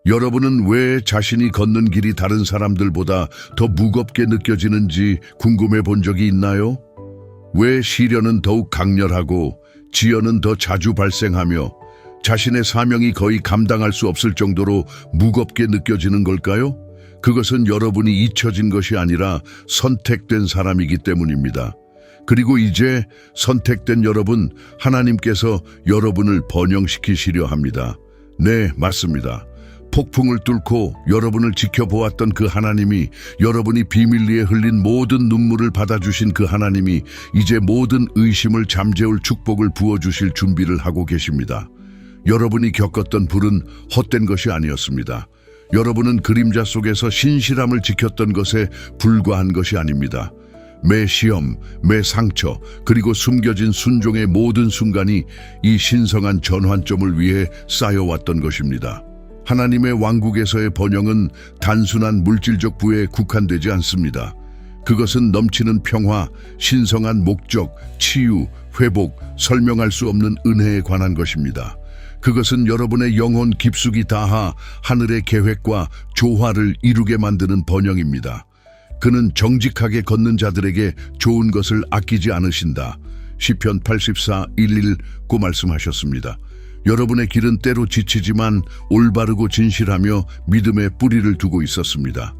여러분은 왜 자신이 걷는 길이 다른 사람들보다 더 무겁게 느껴지는지 궁금해 본 적이 있나요? 왜 시련은 더욱 강렬하고 지연은 더 자주 발생하며 자신의 사명이 거의 감당할 수 없을 정도로 무겁게 느껴지는 걸까요? 그것은 여러분이 잊혀진 것이 아니라 선택된 사람이기 때문입니다. 그리고 이제 선택된 여러분, 하나님께서 여러분을 번영시키시려 합니다. 네, 맞습니다. 폭풍을 뚫고 여러분을 지켜보았던 그 하나님이, 여러분이 비밀리에 흘린 모든 눈물을 받아주신 그 하나님이 이제 모든 의심을 잠재울 축복을 부어주실 준비를 하고 계십니다. 여러분이 겪었던 불은 헛된 것이 아니었습니다. 여러분은 그림자 속에서 신실함을 지켰던 것에 불과한 것이 아닙니다. 매 시험, 매 상처, 그리고 숨겨진 순종의 모든 순간이 이 신성한 전환점을 위해 쌓여왔던 것입니다. 하나님의 왕국에서의 번영은 단순한 물질적 부에 국한되지 않습니다. 그것은 넘치는 평화, 신성한 목적, 치유, 회복, 설명할 수 없는 은혜에 관한 것입니다. 그것은 여러분의 영혼 깊숙이 닿아 하늘의 계획과 조화를 이루게 만드는 번영입니다. 그는 정직하게 걷는 자들에게 좋은 것을 아끼지 않으신다. 시편 84:11고 말씀하셨습니다. 여러분의 길은 때로 지치지만 올바르고 진실하며 믿음의 뿌리를 두고 있었습니다.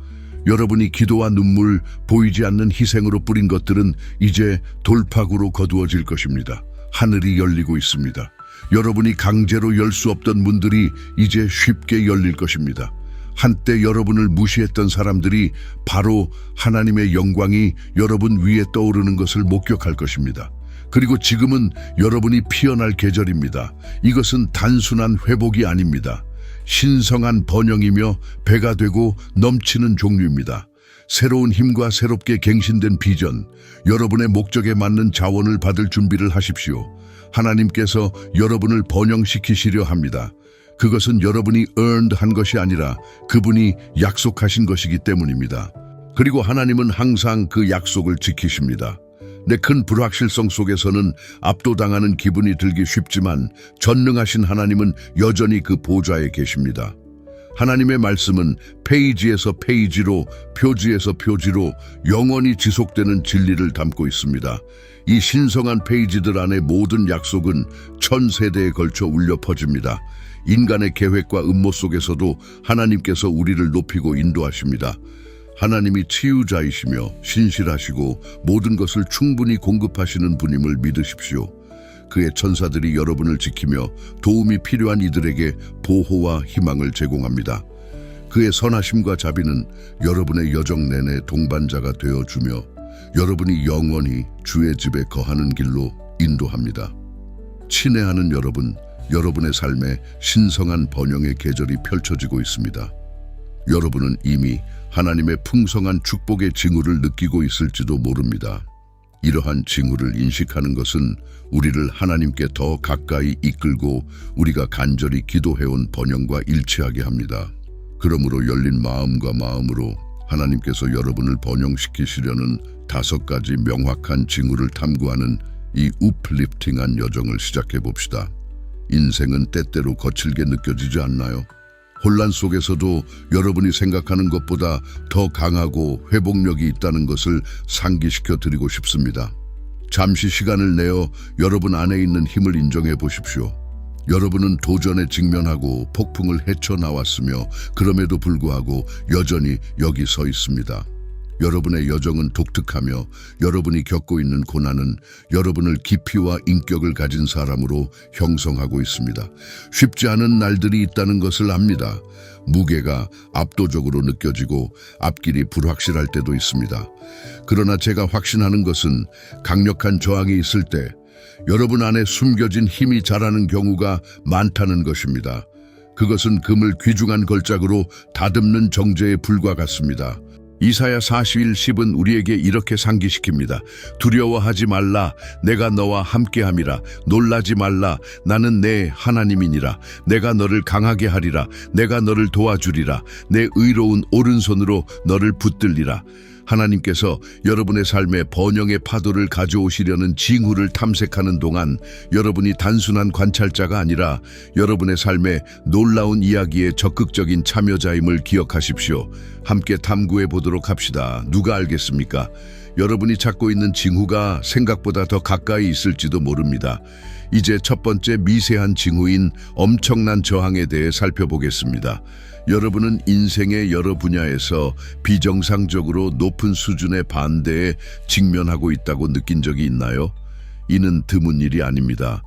여러분이 기도와 눈물, 보이지 않는 희생으로 뿌린 것들은 이제 돌파구로 거두어질 것입니다. 하늘이 열리고 있습니다. 여러분이 강제로 열 수 없던 문들이 이제 쉽게 열릴 것입니다. 한때 여러분을 무시했던 사람들이 바로 하나님의 영광이 여러분 위에 떠오르는 것을 목격할 것입니다. 그리고 지금은 여러분이 피어날 계절입니다. 이것은 단순한 회복이 아닙니다. 신성한 번영이며 배가 되고 넘치는 종류입니다. 새로운 힘과 새롭게 갱신된 비전, 여러분의 목적에 맞는 자원을 받을 준비를 하십시오. 하나님께서 여러분을 번영시키시려 합니다. 그것은 여러분이 earned 한 것이 아니라 그분이 약속하신 것이기 때문입니다. 그리고 하나님은 항상 그 약속을 지키십니다. 내 큰 불확실성 속에서는 압도당하는 기분이 들기 쉽지만 전능하신 하나님은 여전히 그 보좌에 계십니다. 하나님의 말씀은 페이지에서 페이지로, 표지에서 표지로 영원히 지속되는 진리를 담고 있습니다. 이 신성한 페이지들 안에 모든 약속은 천 세대에 걸쳐 울려 퍼집니다. 인간의 계획과 음모 속에서도 하나님께서 우리를 높이고 인도하십니다. 하나님이 치유자이시며 신실하시고 모든 것을 충분히 공급하시는 분임을 믿으십시오. 그의 천사들이 여러분을 지키며 도움이 필요한 이들에게 보호와 희망을 제공합니다. 그의 선하심과 자비는 여러분의 여정 내내 동반자가 되어주며 여러분이 영원히 주의 집에 거하는 길로 인도합니다. 친애하는 여러분, 여러분의 삶에 신성한 번영의 계절이 펼쳐지고 있습니다. 여러분은 이미 하나님의 풍성한 축복의 징후를 느끼고 있을지도 모릅니다. 이러한 징후를 인식하는 것은 우리를 하나님께 더 가까이 이끌고 우리가 간절히 기도해온 번영과 일치하게 합니다. 그러므로 열린 마음과 마음으로 하나님께서 여러분을 번영시키시려는 5가지 명확한 징후를 탐구하는 이 우플리프팅한 여정을 시작해 봅시다. 인생은 때때로 거칠게 느껴지지 않나요? 혼란 속에서도 여러분이 생각하는 것보다 더 강하고 회복력이 있다는 것을 상기시켜 드리고 싶습니다. 잠시 시간을 내어 여러분 안에 있는 힘을 인정해 보십시오. 여러분은 도전에 직면하고 폭풍을 헤쳐나왔으며 그럼에도 불구하고 여전히 여기 서 있습니다. 여러분의 여정은 독특하며 여러분이 겪고 있는 고난은 여러분을 깊이와 인격을 가진 사람으로 형성하고 있습니다. 쉽지 않은 날들이 있다는 것을 압니다. 무게가 압도적으로 느껴지고 앞길이 불확실할 때도 있습니다. 그러나 제가 확신하는 것은 강력한 저항이 있을 때 여러분 안에 숨겨진 힘이 자라는 경우가 많다는 것입니다. 그것은 금을 귀중한 걸작으로 다듬는 정제에 불과 같습니다. 이사야 41:10은 우리에게 이렇게 상기시킵니다. 두려워하지 말라, 내가 너와 함께함이라. 놀라지 말라, 나는 내 하나님이니라. 내가 너를 강하게 하리라. 내가 너를 도와주리라. 내 의로운 오른손으로 너를 붙들리라. 하나님께서 여러분의 삶에 번영의 파도를 가져오시려는 징후를 탐색하는 동안 여러분이 단순한 관찰자가 아니라 여러분의 삶에 놀라운 이야기의 적극적인 참여자임을 기억하십시오. 함께 탐구해 보도록 합시다. 누가 알겠습니까? 여러분이 찾고 있는 징후가 생각보다 더 가까이 있을지도 모릅니다. 이제 첫 번째 미세한 징후인 엄청난 저항에 대해 살펴보겠습니다. 여러분은 인생의 여러 분야에서 비정상적으로 높은 수준의 반대에 직면하고 있다고 느낀 적이 있나요? 이는 드문 일이 아닙니다.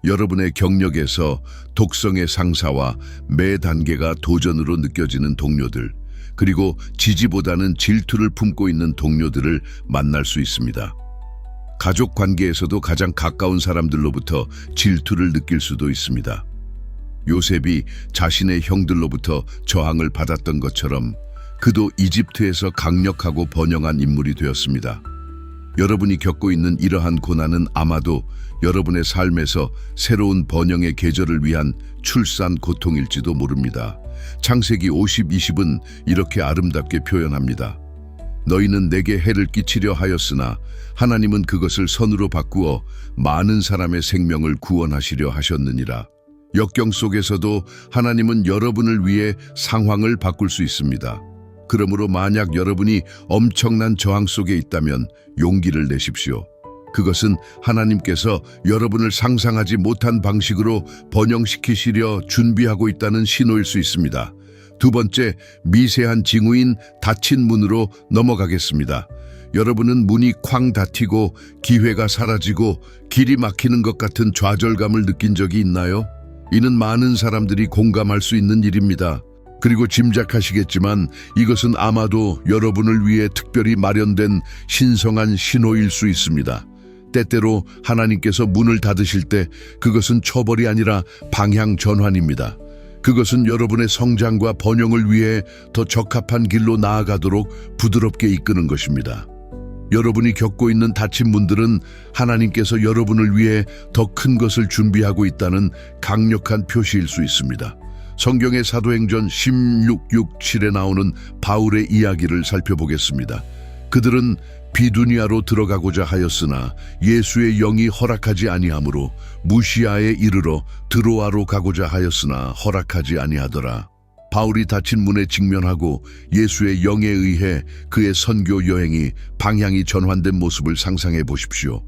여러분의 경력에서 독성의 상사와 매 단계가 도전으로 느껴지는 동료들, 그리고 지지보다는 질투를 품고 있는 동료들을 만날 수 있습니다. 가족 관계에서도 가장 가까운 사람들로부터 질투를 느낄 수도 있습니다. 요셉이 자신의 형들로부터 저항을 받았던 것처럼 그도 이집트에서 강력하고 번영한 인물이 되었습니다. 여러분이 겪고 있는 이러한 고난은 아마도 여러분의 삶에서 새로운 번영의 계절을 위한 출산 고통일지도 모릅니다. 창세기 50:20은 이렇게 아름답게 표현합니다. 너희는 내게 해를 끼치려 하였으나 하나님은 그것을 선으로 바꾸어 많은 사람의 생명을 구원하시려 하셨느니라. 역경 속에서도 하나님은 여러분을 위해 상황을 바꿀 수 있습니다. 그러므로 만약 여러분이 엄청난 저항 속에 있다면 용기를 내십시오. 그것은 하나님께서 여러분을 상상하지 못한 방식으로 번영시키시려 준비하고 있다는 신호일 수 있습니다. 두 번째, 미세한 징후인 닫힌 문으로 넘어가겠습니다. 여러분은 문이 쾅 닫히고 기회가 사라지고 길이 막히는 것 같은 좌절감을 느낀 적이 있나요? 이는 많은 사람들이 공감할 수 있는 일입니다. 그리고 짐작하시겠지만 이것은 아마도 여러분을 위해 특별히 마련된 신성한 신호일 수 있습니다. 때때로 하나님께서 문을 닫으실 때 그것은 처벌이 아니라 방향 전환입니다. 그것은 여러분의 성장과 번영을 위해 더 적합한 길로 나아가도록 부드럽게 이끄는 것입니다. 여러분이 겪고 있는 닫힌 문들은 하나님께서 여러분을 위해 더 큰 것을 준비하고 있다는 강력한 표시일 수 있습니다. 성경의 사도행전 16:7에 나오는 바울의 이야기를 살펴보겠습니다. 그들은 비두니아로 들어가고자 하였으나 예수의 영이 허락하지 아니하므로 무시아에 이르러 드로아로 가고자 하였으나 허락하지 아니하더라. 바울이 닫힌 문에 직면하고 예수의 영에 의해 그의 선교 여행이 방향이 전환된 모습을 상상해 보십시오.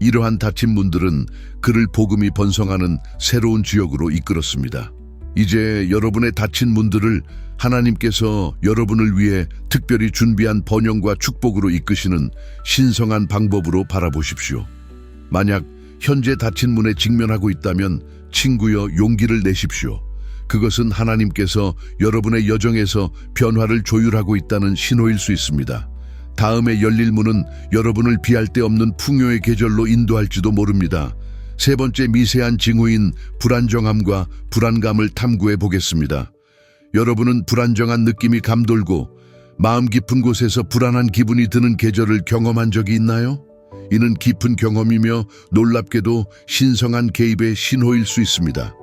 이러한 닫힌 문들은 그를 복음이 번성하는 새로운 지역으로 이끌었습니다. 이제 여러분의 닫힌 문들을 하나님께서 여러분을 위해 특별히 준비한 번영과 축복으로 이끄시는 신성한 방법으로 바라보십시오. 만약 현재 닫힌 문에 직면하고 있다면 친구여 용기를 내십시오. 그것은 하나님께서 여러분의 여정에서 변화를 조율하고 있다는 신호일 수 있습니다. 다음에 열릴 문은 여러분을 비할 데 없는 풍요의 계절로 인도할지도 모릅니다. 세 번째 미세한 징후인 불안정함과 불안감을 탐구해 보겠습니다. 여러분은 불안정한 느낌이 감돌고 마음 깊은 곳에서 불안한 기분이 드는 계절을 경험한 적이 있나요? 이는 깊은 경험이며 놀랍게도 신성한 개입의 신호일 수 있습니다.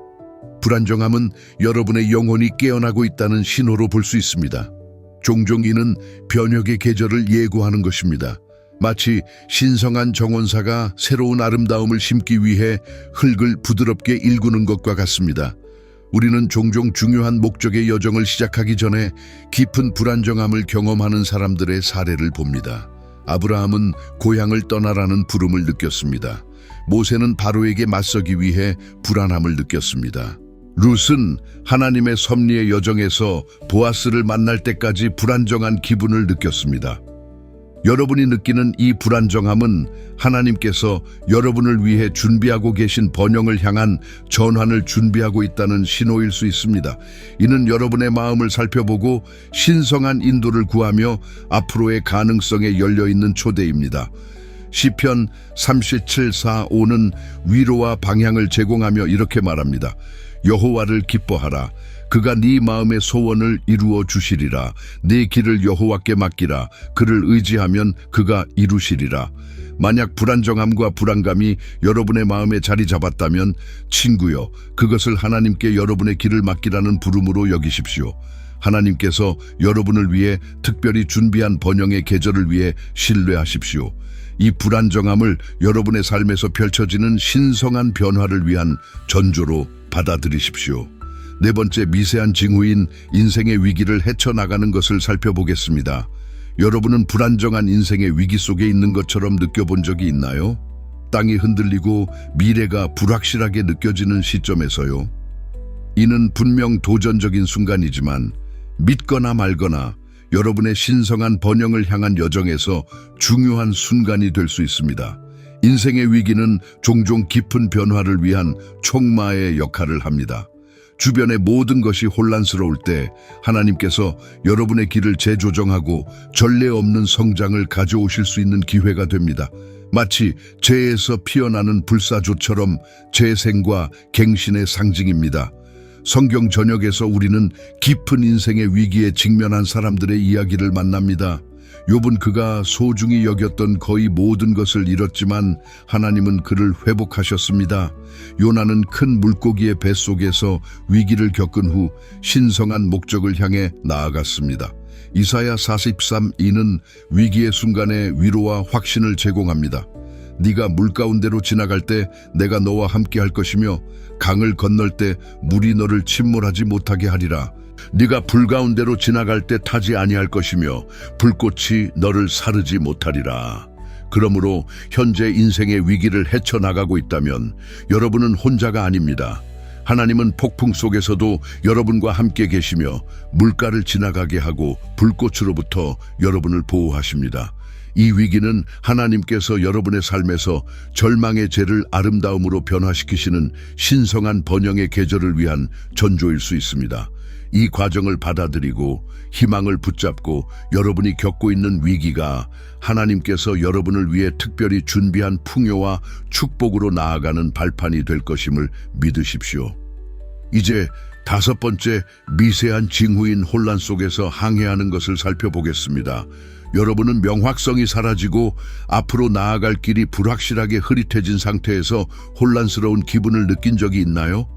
불안정함은 여러분의 영혼이 깨어나고 있다는 신호로 볼 수 있습니다. 종종 이는 변혁의 계절을 예고하는 것입니다. 마치 신성한 정원사가 새로운 아름다움을 심기 위해 흙을 부드럽게 일구는 것과 같습니다. 우리는 종종 중요한 목적의 여정을 시작하기 전에 깊은 불안정함을 경험하는 사람들의 사례를 봅니다. 아브라함은 고향을 떠나라는 부름을 느꼈습니다. 모세는 바로에게 맞서기 위해 불안함을 느꼈습니다. 룻은 하나님의 섭리의 여정에서 보아스를 만날 때까지 불안정한 기분을 느꼈습니다. 여러분이 느끼는 이 불안정함은 하나님께서 여러분을 위해 준비하고 계신 번영을 향한 전환을 준비하고 있다는 신호일 수 있습니다. 이는 여러분의 마음을 살펴보고 신성한 인도를 구하며 앞으로의 가능성에 열려있는 초대입니다. 시편 37:4-5는 위로와 방향을 제공하며 이렇게 말합니다. 여호와를 기뻐하라. 그가 네 마음의 소원을 이루어 주시리라. 네 길을 여호와께 맡기라. 그를 의지하면 그가 이루시리라. 만약 불안정함과 불안감이 여러분의 마음에 자리 잡았다면 친구여, 그것을 하나님께 여러분의 길을 맡기라는 부름으로 여기십시오. 하나님께서 여러분을 위해 특별히 준비한 번영의 계절을 위해 신뢰하십시오. 이 불안정함을 여러분의 삶에서 펼쳐지는 신성한 변화를 위한 전조로 받아들이십시오. 네 번째, 미세한 징후인 인생의 위기를 헤쳐나가는 것을 살펴보겠습니다. 여러분은 불안정한 인생의 위기 속에 있는 것처럼 느껴본 적이 있나요? 땅이 흔들리고 미래가 불확실하게 느껴지는 시점에서요. 이는 분명 도전적인 순간이지만 믿거나 말거나 여러분의 신성한 번영을 향한 여정에서 중요한 순간이 될 수 있습니다. 인생의 위기는 종종 깊은 변화를 위한 촉마의 역할을 합니다. 주변의 모든 것이 혼란스러울 때 하나님께서 여러분의 길을 재조정하고 전례 없는 성장을 가져오실 수 있는 기회가 됩니다. 마치 재에서 피어나는 불사조처럼 재생과 갱신의 상징입니다. 성경 전역에서 우리는 깊은 인생의 위기에 직면한 사람들의 이야기를 만납니다. 욥은 그가 소중히 여겼던 거의 모든 것을 잃었지만 하나님은 그를 회복하셨습니다. 요나는 큰 물고기의 뱃속에서 위기를 겪은 후 신성한 목적을 향해 나아갔습니다. 이사야 43:2는 위기의 순간에 위로와 확신을 제공합니다. 네가 물 가운데로 지나갈 때 내가 너와 함께 할 것이며 강을 건널 때 물이 너를 침몰하지 못하게 하리라. 네가 불 가운데로 지나갈 때 타지 아니할 것이며 불꽃이 너를 사르지 못하리라. 그러므로 현재 인생의 위기를 헤쳐나가고 있다면 여러분은 혼자가 아닙니다. 하나님은 폭풍 속에서도 여러분과 함께 계시며 물가를 지나가게 하고 불꽃으로부터 여러분을 보호하십니다. 이 위기는 하나님께서 여러분의 삶에서 절망의 죄를 아름다움으로 변화시키시는 신성한 번영의 계절을 위한 전조일 수 있습니다. 이 과정을 받아들이고 희망을 붙잡고 여러분이 겪고 있는 위기가 하나님께서 여러분을 위해 특별히 준비한 풍요와 축복으로 나아가는 발판이 될 것임을 믿으십시오. 이제 다섯 번째, 미세한 징후인 혼란 속에서 항해하는 것을 살펴보겠습니다. 여러분은 명확성이 사라지고 앞으로 나아갈 길이 불확실하게 흐릿해진 상태에서 혼란스러운 기분을 느낀 적이 있나요?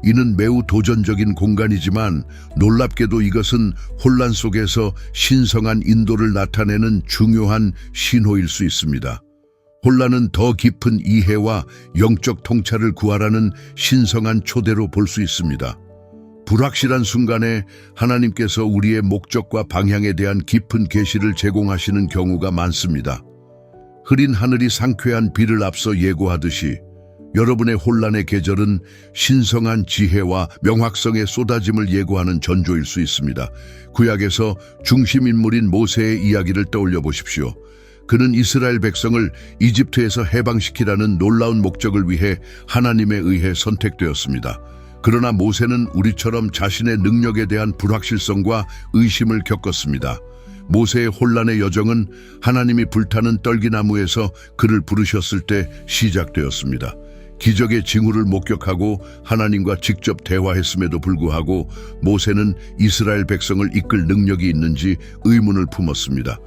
이는 매우 도전적인 공간이지만 놀랍게도 이것은 혼란 속에서 신성한 인도를 나타내는 중요한 신호일 수 있습니다. 혼란은 더 깊은 이해와 영적 통찰을 구하라는 신성한 초대로 볼 수 있습니다. 불확실한 순간에 하나님께서 우리의 목적과 방향에 대한 깊은 계시를 제공하시는 경우가 많습니다. 흐린 하늘이 상쾌한 비를 앞서 예고하듯이 여러분의 혼란의 계절은 신성한 지혜와 명확성의 쏟아짐을 예고하는 전조일 수 있습니다. 구약에서 중심 인물인 모세의 이야기를 떠올려 보십시오. 그는 이스라엘 백성을 이집트에서 해방시키라는 놀라운 목적을 위해 하나님에 의해 선택되었습니다. 그러나 모세는 우리처럼 자신의 능력에 대한 불확실성과 의심을 겪었습니다. 모세의 혼란의 여정은 하나님이 불타는 떨기나무에서 그를 부르셨을 때 시작되었습니다. 기적의 징후를 목격하고 하나님과 직접 대화했음에도 불구하고 모세는 이스라엘 백성을 이끌 능력이 있는지 의문을 품었습니다.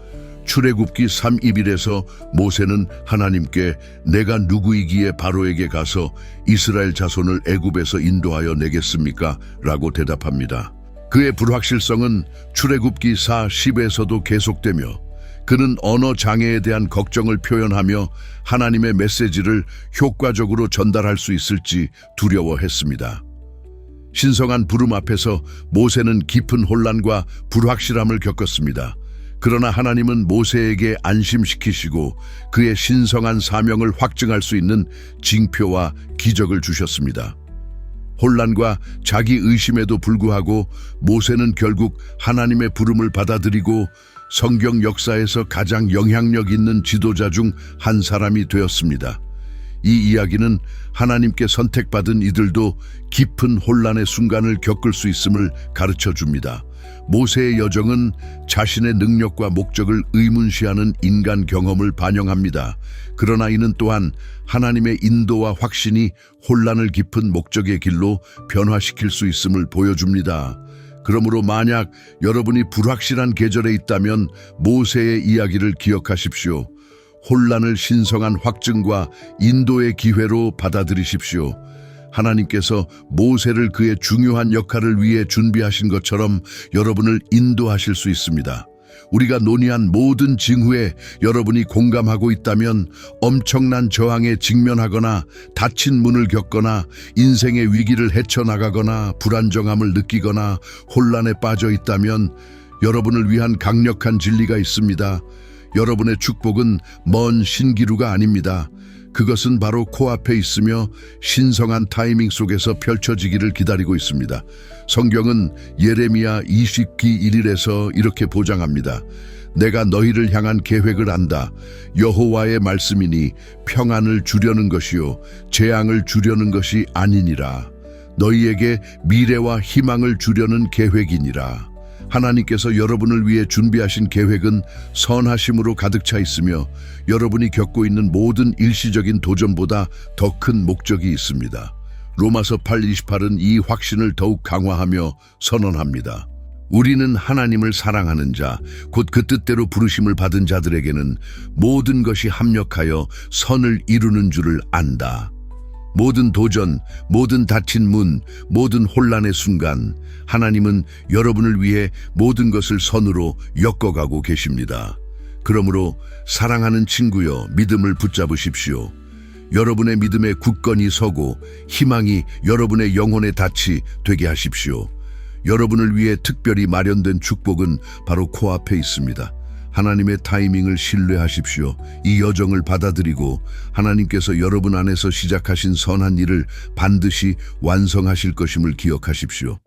출애굽기 3:1에서 모세는 하나님께 내가 누구이기에 바로에게 가서 이스라엘 자손을 애굽에서 인도하여 내겠습니까? 라고 대답합니다. 그의 불확실성은 출애굽기 4:10에서도 계속되며 그는 언어 장애에 대한 걱정을 표현하며 하나님의 메시지를 효과적으로 전달할 수 있을지 두려워했습니다. 신성한 부름 앞에서 모세는 깊은 혼란과 불확실함을 겪었습니다. 그러나 하나님은 모세에게 안심시키시고 그의 신성한 사명을 확증할 수 있는 징표와 기적을 주셨습니다. 혼란과 자기 의심에도 불구하고 모세는 결국 하나님의 부름을 받아들이고 성경 역사에서 가장 영향력 있는 지도자 중 한 사람이 되었습니다. 이 이야기는 하나님께 선택받은 이들도 깊은 혼란의 순간을 겪을 수 있음을 가르쳐 줍니다. 모세의 여정은 자신의 능력과 목적을 의문시하는 인간 경험을 반영합니다. 그러나 이는 또한 하나님의 인도와 확신이 혼란을 깊은 목적의 길로 변화시킬 수 있음을 보여줍니다. 그러므로 만약 여러분이 불확실한 계절에 있다면 모세의 이야기를 기억하십시오. 혼란을 신성한 확증과 인도의 기회로 받아들이십시오. 하나님께서 모세를 그의 중요한 역할을 위해 준비하신 것처럼 여러분을 인도하실 수 있습니다. 우리가 논의한 모든 징후에 여러분이 공감하고 있다면, 엄청난 저항에 직면하거나 닫힌 문을 겪거나 인생의 위기를 헤쳐나가거나 불안정함을 느끼거나 혼란에 빠져 있다면 여러분을 위한 강력한 진리가 있습니다. 여러분의 축복은 먼 신기루가 아닙니다. 그것은 바로 코앞에 있으며 신성한 타이밍 속에서 펼쳐지기를 기다리고 있습니다. 성경은 예레미야 20기 1일에서 이렇게 보장합니다. 내가 너희를 향한 계획을 안다. 여호와의 말씀이니 평안을 주려는 것이요 재앙을 주려는 것이 아니니라. 너희에게 미래와 희망을 주려는 계획이니라. 하나님께서 여러분을 위해 준비하신 계획은 선하심으로 가득 차 있으며 여러분이 겪고 있는 모든 일시적인 도전보다 더 큰 목적이 있습니다. 로마서 8:28은 이 확신을 더욱 강화하며 선언합니다. 우리는 하나님을 사랑하는 자, 곧 그 뜻대로 부르심을 받은 자들에게는 모든 것이 합력하여 선을 이루는 줄을 안다. 모든 도전, 모든 닫힌 문, 모든 혼란의 순간, 하나님은 여러분을 위해 모든 것을 선으로 엮어가고 계십니다. 그러므로 사랑하는 친구여, 믿음을 붙잡으십시오. 여러분의 믿음에 굳건히 서고 희망이 여러분의 영혼의 닻이 되게 하십시오. 여러분을 위해 특별히 마련된 축복은 바로 코앞에 있습니다. 하나님의 타이밍을 신뢰하십시오. 이 여정을 받아들이고 하나님께서 여러분 안에서 시작하신 선한 일을 반드시 완성하실 것임을 기억하십시오.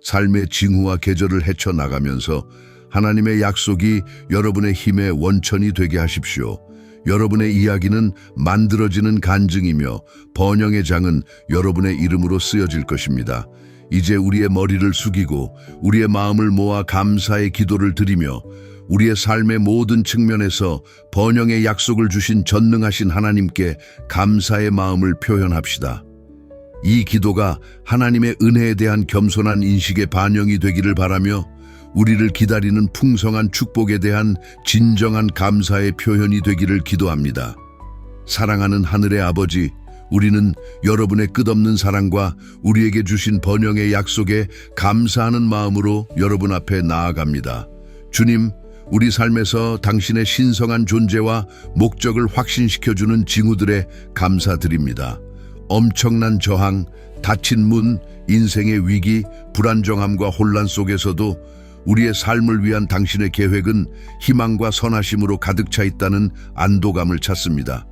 삶의 징후와 계절을 헤쳐나가면서 하나님의 약속이 여러분의 힘의 원천이 되게 하십시오. 여러분의 이야기는 만들어지는 간증이며 번영의 장은 여러분의 이름으로 쓰여질 것입니다. 이제 우리의 머리를 숙이고 우리의 마음을 모아 감사의 기도를 드리며 우리의 삶의 모든 측면에서 번영의 약속을 주신 전능하신 하나님께 감사의 마음을 표현합시다. 이 기도가 하나님의 은혜에 대한 겸손한 인식의 반영이 되기를 바라며 우리를 기다리는 풍성한 축복에 대한 진정한 감사의 표현이 되기를 기도합니다. 사랑하는 하늘의 아버지, 우리는 여러분의 끝없는 사랑과 우리에게 주신 번영의 약속에 감사하는 마음으로 여러분 앞에 나아갑니다. 주님, 우리 삶에서 당신의 신성한 존재와 목적을 확신시켜주는 징후들에 감사드립니다. 엄청난 저항, 닫힌 문, 인생의 위기, 불안정함과 혼란 속에서도 우리의 삶을 위한 당신의 계획은 희망과 선하심으로 가득 차 있다는 안도감을 찾습니다.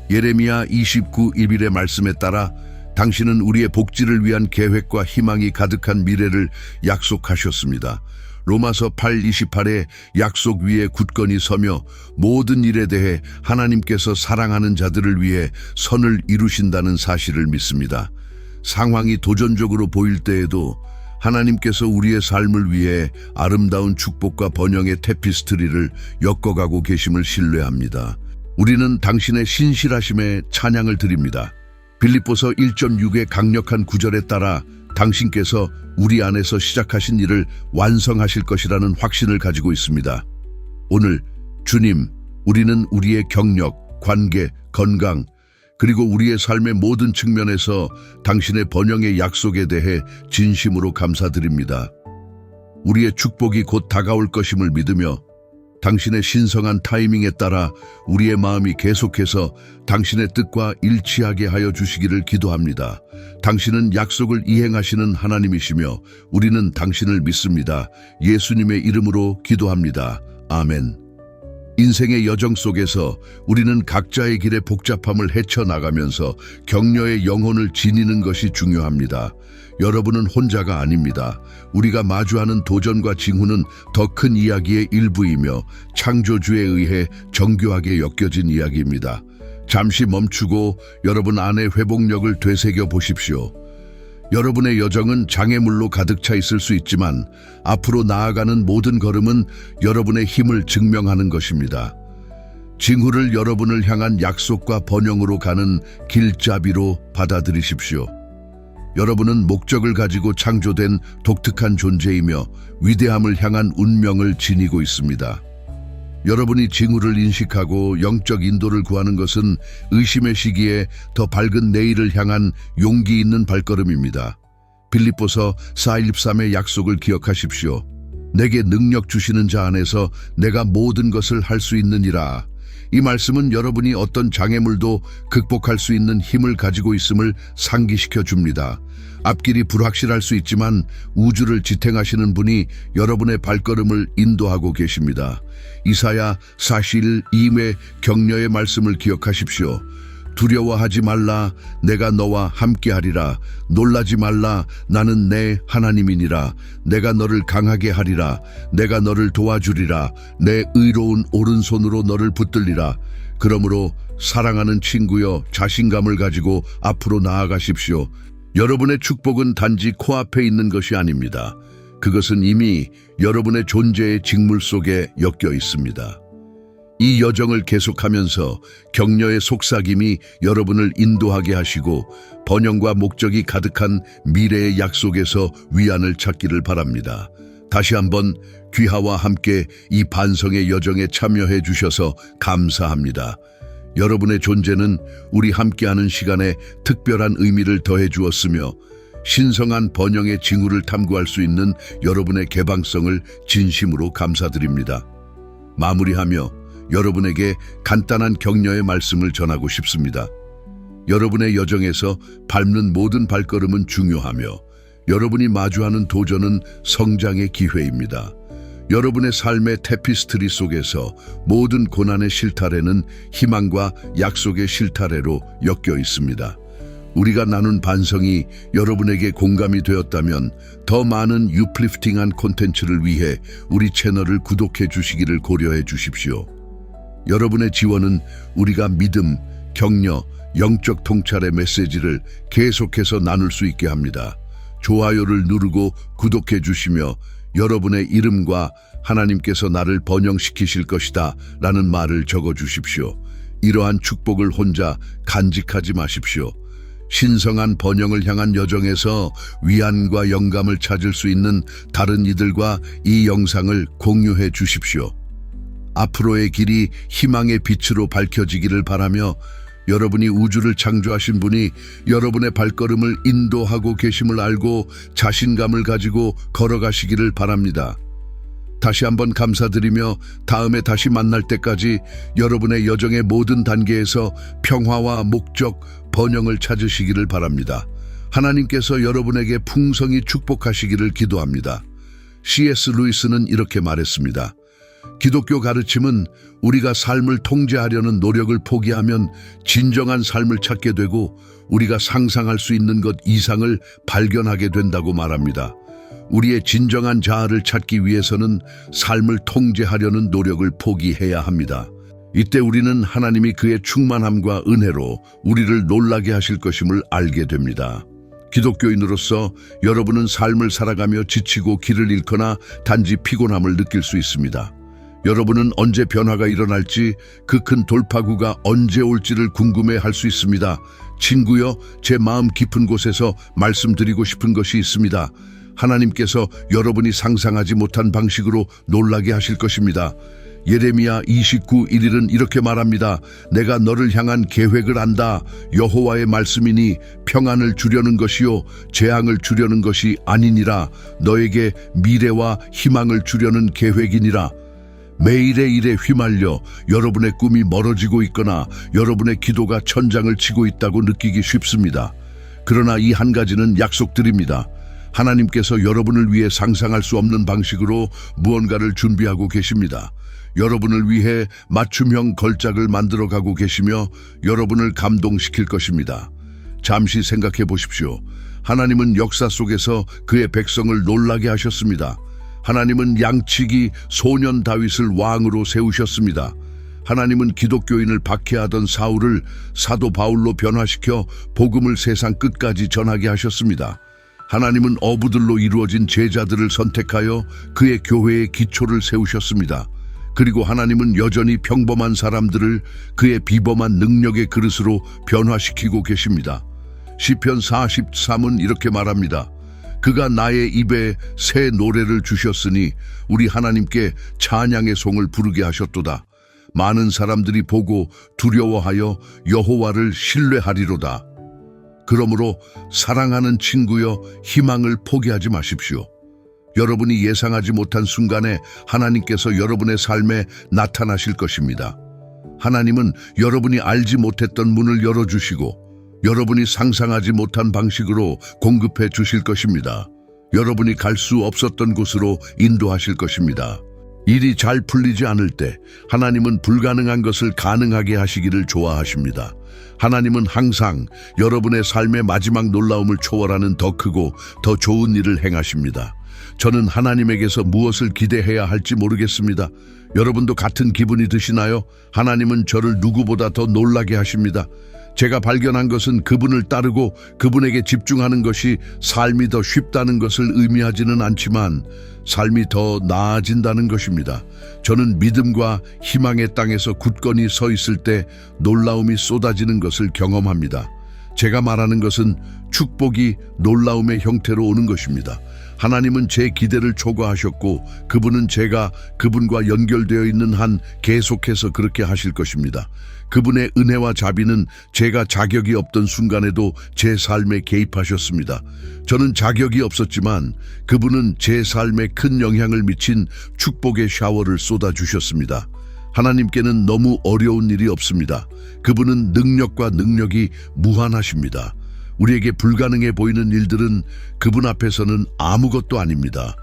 예레미야 29:1의 말씀에 따라 당신은 우리의 복지를 위한 계획과 희망이 가득한 미래를 약속하셨습니다. 로마서 8:28의 약속 위에 굳건히 서며 모든 일에 대해 하나님께서 사랑하는 자들을 위해 선을 이루신다는 사실을 믿습니다. 상황이 도전적으로 보일 때에도 하나님께서 우리의 삶을 위해 아름다운 축복과 번영의 테피스트리를 엮어가고 계심을 신뢰합니다. 우리는 당신의 신실하심에 찬양을 드립니다. 빌립보서 1.6의 강력한 구절에 따라 당신께서 우리 안에서 시작하신 일을 완성하실 것이라는 확신을 가지고 있습니다. 오늘 주님, 우리는 우리의 경력, 관계, 건강, 그리고 우리의 삶의 모든 측면에서 당신의 번영의 약속에 대해 진심으로 감사드립니다. 우리의 축복이 곧 다가올 것임을 믿으며 당신의 신성한 타이밍에 따라 우리의 마음이 계속해서 당신의 뜻과 일치하게 하여 주시기를 기도합니다. 당신은 약속을 이행하시는 하나님이시며 우리는 당신을 믿습니다. 예수님의 이름으로 기도합니다. 아멘. 인생의 여정 속에서 우리는 각자의 길의 복잡함을 헤쳐나가면서 격려의 영혼을 지니는 것이 중요합니다. 여러분은 혼자가 아닙니다. 우리가 마주하는 도전과 징후는 더 큰 이야기의 일부이며 창조주에 의해 정교하게 엮여진 이야기입니다. 잠시 멈추고 여러분 안의 회복력을 되새겨 보십시오. 여러분의 여정은 장애물로 가득 차 있을 수 있지만 앞으로 나아가는 모든 걸음은 여러분의 힘을 증명하는 것입니다. 징후를 여러분을 향한 약속과 번영으로 가는 길잡이로 받아들이십시오. 여러분은 목적을 가지고 창조된 독특한 존재이며 위대함을 향한 운명을 지니고 있습니다. 여러분이 징후를 인식하고 영적 인도를 구하는 것은 의심의 시기에 더 밝은 내일을 향한 용기 있는 발걸음입니다. 빌립보서 4:13의 약속을 기억하십시오. 내게 능력 주시는 자 안에서 내가 모든 것을 할 수 있느니라. 이 말씀은 여러분이 어떤 장애물도 극복할 수 있는 힘을 가지고 있음을 상기시켜 줍니다. 앞길이 불확실할 수 있지만 우주를 지탱하시는 분이 여러분의 발걸음을 인도하고 계십니다. 이사야 41:2의 격려의 말씀을 기억하십시오. 두려워하지 말라, 내가 너와 함께하리라. 놀라지 말라, 나는 내 하나님이니라. 내가 너를 강하게 하리라. 내가 너를 도와주리라. 내 의로운 오른손으로 너를 붙들리라. 그러므로 사랑하는 친구여, 자신감을 가지고 앞으로 나아가십시오. 여러분의 축복은 단지 코앞에 있는 것이 아닙니다. 그것은 이미 여러분의 존재의 직물 속에 엮여 있습니다. 이 여정을 계속하면서 격려의 속삭임이 여러분을 인도하게 하시고 번영과 목적이 가득한 미래의 약속에서 위안을 찾기를 바랍니다. 다시 한번 귀하와 함께 이 반성의 여정에 참여해 주셔서 감사합니다. 여러분의 존재는 우리 함께하는 시간에 특별한 의미를 더해 주었으며 신성한 번영의 징후를 탐구할 수 있는 여러분의 개방성을 진심으로 감사드립니다. 마무리하며 여러분에게 간단한 격려의 말씀을 전하고 싶습니다. 여러분의 여정에서 밟는 모든 발걸음은 중요하며 여러분이 마주하는 도전은 성장의 기회입니다. 여러분의 삶의 테피스트리 속에서 모든 고난의 실타래는 희망과 약속의 실타래로 엮여 있습니다. 우리가 나눈 반성이 여러분에게 공감이 되었다면 더 많은 유플리프팅한 콘텐츠를 위해 우리 채널을 구독해 주시기를 고려해 주십시오. 여러분의 지원은 우리가 믿음, 격려, 영적 통찰의 메시지를 계속해서 나눌 수 있게 합니다. 좋아요를 누르고 구독해 주시며 여러분의 이름과 하나님께서 나를 번영시키실 것이다 라는 말을 적어 주십시오. 이러한 축복을 혼자 간직하지 마십시오. 신성한 번영을 향한 여정에서 위안과 영감을 찾을 수 있는 다른 이들과 이 영상을 공유해 주십시오. 앞으로의 길이 희망의 빛으로 밝혀지기를 바라며 여러분이 우주를 창조하신 분이 여러분의 발걸음을 인도하고 계심을 알고 자신감을 가지고 걸어가시기를 바랍니다. 다시 한번 감사드리며 다음에 다시 만날 때까지 여러분의 여정의 모든 단계에서 평화와 목적, 번영을 찾으시기를 바랍니다. 하나님께서 여러분에게 풍성히 축복하시기를 기도합니다. C.S. 루이스는 이렇게 말했습니다. 기독교 가르침은 우리가 삶을 통제하려는 노력을 포기하면 진정한 삶을 찾게 되고 우리가 상상할 수 있는 것 이상을 발견하게 된다고 말합니다. 우리의 진정한 자아를 찾기 위해서는 삶을 통제하려는 노력을 포기해야 합니다. 이때 우리는 하나님이 그의 충만함과 은혜로 우리를 놀라게 하실 것임을 알게 됩니다. 기독교인으로서 여러분은 삶을 살아가며 지치고 길을 잃거나 단지 피곤함을 느낄 수 있습니다. 여러분은 언제 변화가 일어날지, 그 큰 돌파구가 언제 올지를 궁금해할 수 있습니다. 친구여, 제 마음 깊은 곳에서 말씀드리고 싶은 것이 있습니다. 하나님께서 여러분이 상상하지 못한 방식으로 놀라게 하실 것입니다. 예레미야 29:1은 이렇게 말합니다. 내가 너를 향한 계획을 안다. 여호와의 말씀이니 평안을 주려는 것이요 재앙을 주려는 것이 아니니라. 너에게 미래와 희망을 주려는 계획이니라. 매일의 일에 휘말려 여러분의 꿈이 멀어지고 있거나 여러분의 기도가 천장을 치고 있다고 느끼기 쉽습니다. 그러나 이 한 가지는 약속드립니다. 하나님께서 여러분을 위해 상상할 수 없는 방식으로 무언가를 준비하고 계십니다. 여러분을 위해 맞춤형 걸작을 만들어가고 계시며 여러분을 감동시킬 것입니다. 잠시 생각해 보십시오. 하나님은 역사 속에서 그의 백성을 놀라게 하셨습니다. 하나님은 양치기 소년 다윗을 왕으로 세우셨습니다. 하나님은 기독교인을 박해하던 사울을 사도 바울로 변화시켜 복음을 세상 끝까지 전하게 하셨습니다. 하나님은 어부들로 이루어진 제자들을 선택하여 그의 교회의 기초를 세우셨습니다. 그리고 하나님은 여전히 평범한 사람들을 그의 비범한 능력의 그릇으로 변화시키고 계십니다. 시편 43은 이렇게 말합니다. 그가 나의 입에 새 노래를 주셨으니 우리 하나님께 찬양의 송을 부르게 하셨도다. 많은 사람들이 보고 두려워하여 여호와를 신뢰하리로다. 그러므로 사랑하는 친구여, 희망을 포기하지 마십시오. 여러분이 예상하지 못한 순간에 하나님께서 여러분의 삶에 나타나실 것입니다. 하나님은 여러분이 알지 못했던 문을 열어주시고 여러분이 상상하지 못한 방식으로 공급해 주실 것입니다. 여러분이 갈 수 없었던 곳으로 인도하실 것입니다. 일이 잘 풀리지 않을 때 하나님은 불가능한 것을 가능하게 하시기를 좋아하십니다. 하나님은 항상 여러분의 삶의 마지막 놀라움을 초월하는 더 크고 더 좋은 일을 행하십니다. 저는 하나님에게서 무엇을 기대해야 할지 모르겠습니다. 여러분도 같은 기분이 드시나요? 하나님은 저를 누구보다 더 놀라게 하십니다. 제가 발견한 것은 그분을 따르고 그분에게 집중하는 것이 삶이 더 쉽다는 것을 의미하지는 않지만 삶이 더 나아진다는 것입니다. 저는 믿음과 희망의 땅에서 굳건히 서 있을 때 놀라움이 쏟아지는 것을 경험합니다. 제가 말하는 것은 축복이 놀라움의 형태로 오는 것입니다. 하나님은 제 기대를 초과하셨고 그분은 제가 그분과 연결되어 있는 한 계속해서 그렇게 하실 것입니다. 그분의 은혜와 자비는 제가 자격이 없던 순간에도 제 삶에 개입하셨습니다. 저는 자격이 없었지만 그분은 제 삶에 큰 영향을 미친 축복의 샤워를 쏟아주셨습니다. 하나님께는 너무 어려운 일이 없습니다. 그분은 능력과 능력이 무한하십니다. 우리에게 불가능해 보이는 일들은 그분 앞에서는 아무것도 아닙니다.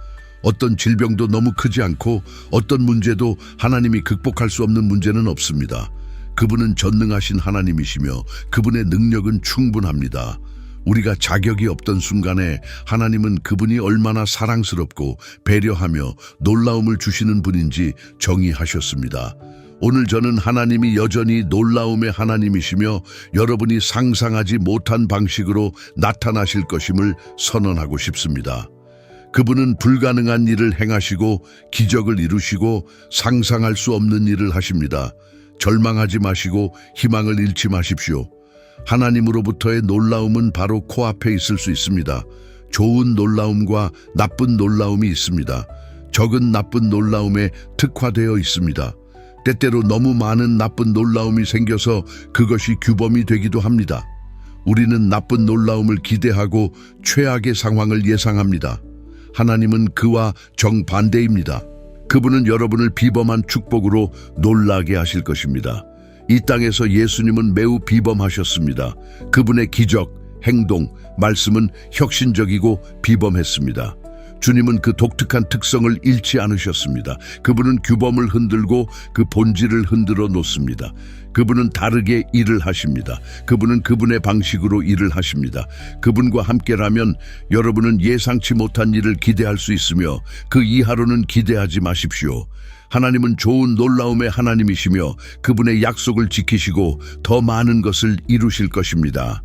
어떤 질병도 너무 크지 않고 어떤 문제도 하나님이 극복할 수 없는 문제는 없습니다. 그분은 전능하신 하나님이시며 그분의 능력은 충분합니다. 우리가 자격이 없던 순간에 하나님은 그분이 얼마나 사랑스럽고 배려하며 놀라움을 주시는 분인지 정의하셨습니다. 오늘 저는 하나님이 여전히 놀라움의 하나님이시며 여러분이 상상하지 못한 방식으로 나타나실 것임을 선언하고 싶습니다. 그분은 불가능한 일을 행하시고 기적을 이루시고 상상할 수 없는 일을 하십니다. 절망하지 마시고 희망을 잃지 마십시오. 하나님으로부터의 놀라움은 바로 코앞에 있을 수 있습니다. 좋은 놀라움과 나쁜 놀라움이 있습니다. 적은 나쁜 놀라움에 특화되어 있습니다. 때때로 너무 많은 나쁜 놀라움이 생겨서 그것이 규범이 되기도 합니다. 우리는 나쁜 놀라움을 기대하고 최악의 상황을 예상합니다. 하나님은 그와 정반대입니다. 그분은 여러분을 비범한 축복으로 놀라게 하실 것입니다. 이 땅에서 예수님은 매우 비범하셨습니다. 그분의 기적, 행동, 말씀은 혁신적이고 비범했습니다. 주님은 그 독특한 특성을 잃지 않으셨습니다. 그분은 규범을 흔들고 그 본질을 흔들어 놓습니다. 그분은 다르게 일을 하십니다. 그분은 그분의 방식으로 일을 하십니다. 그분과 함께라면 여러분은 예상치 못한 일을 기대할 수 있으며 그 이하로는 기대하지 마십시오. 하나님은 좋은 놀라움의 하나님이시며 그분의 약속을 지키시고 더 많은 것을 이루실 것입니다.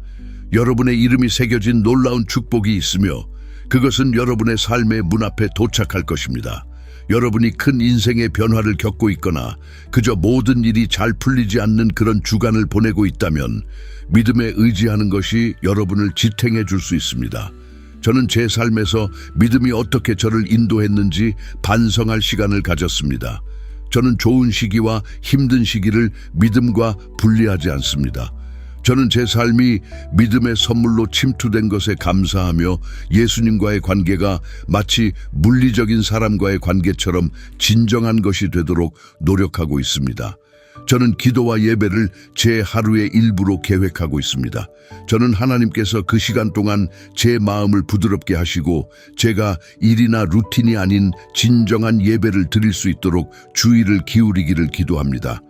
여러분의 이름이 새겨진 놀라운 축복이 있으며 그것은 여러분의 삶의 문 앞에 도착할 것입니다. 여러분이 큰 인생의 변화를 겪고 있거나 그저 모든 일이 잘 풀리지 않는 그런 주간을 보내고 있다면 믿음에 의지하는 것이 여러분을 지탱해 줄 수 있습니다. 저는 제 삶에서 믿음이 어떻게 저를 인도했는지 반성할 시간을 가졌습니다. 저는 좋은 시기와 힘든 시기를 믿음과 분리하지 않습니다. 저는 제 삶이 믿음의 선물로 침투된 것에 감사하며 예수님과의 관계가 마치 물리적인 사람과의 관계처럼 진정한 것이 되도록 노력하고 있습니다. 저는 기도와 예배를 제 하루의 일부로 계획하고 있습니다. 저는 하나님께서 그 시간 동안 제 마음을 부드럽게 하시고 제가 일이나 루틴이 아닌 진정한 예배를 드릴 수 있도록 주의를 기울이기를 기도합니다.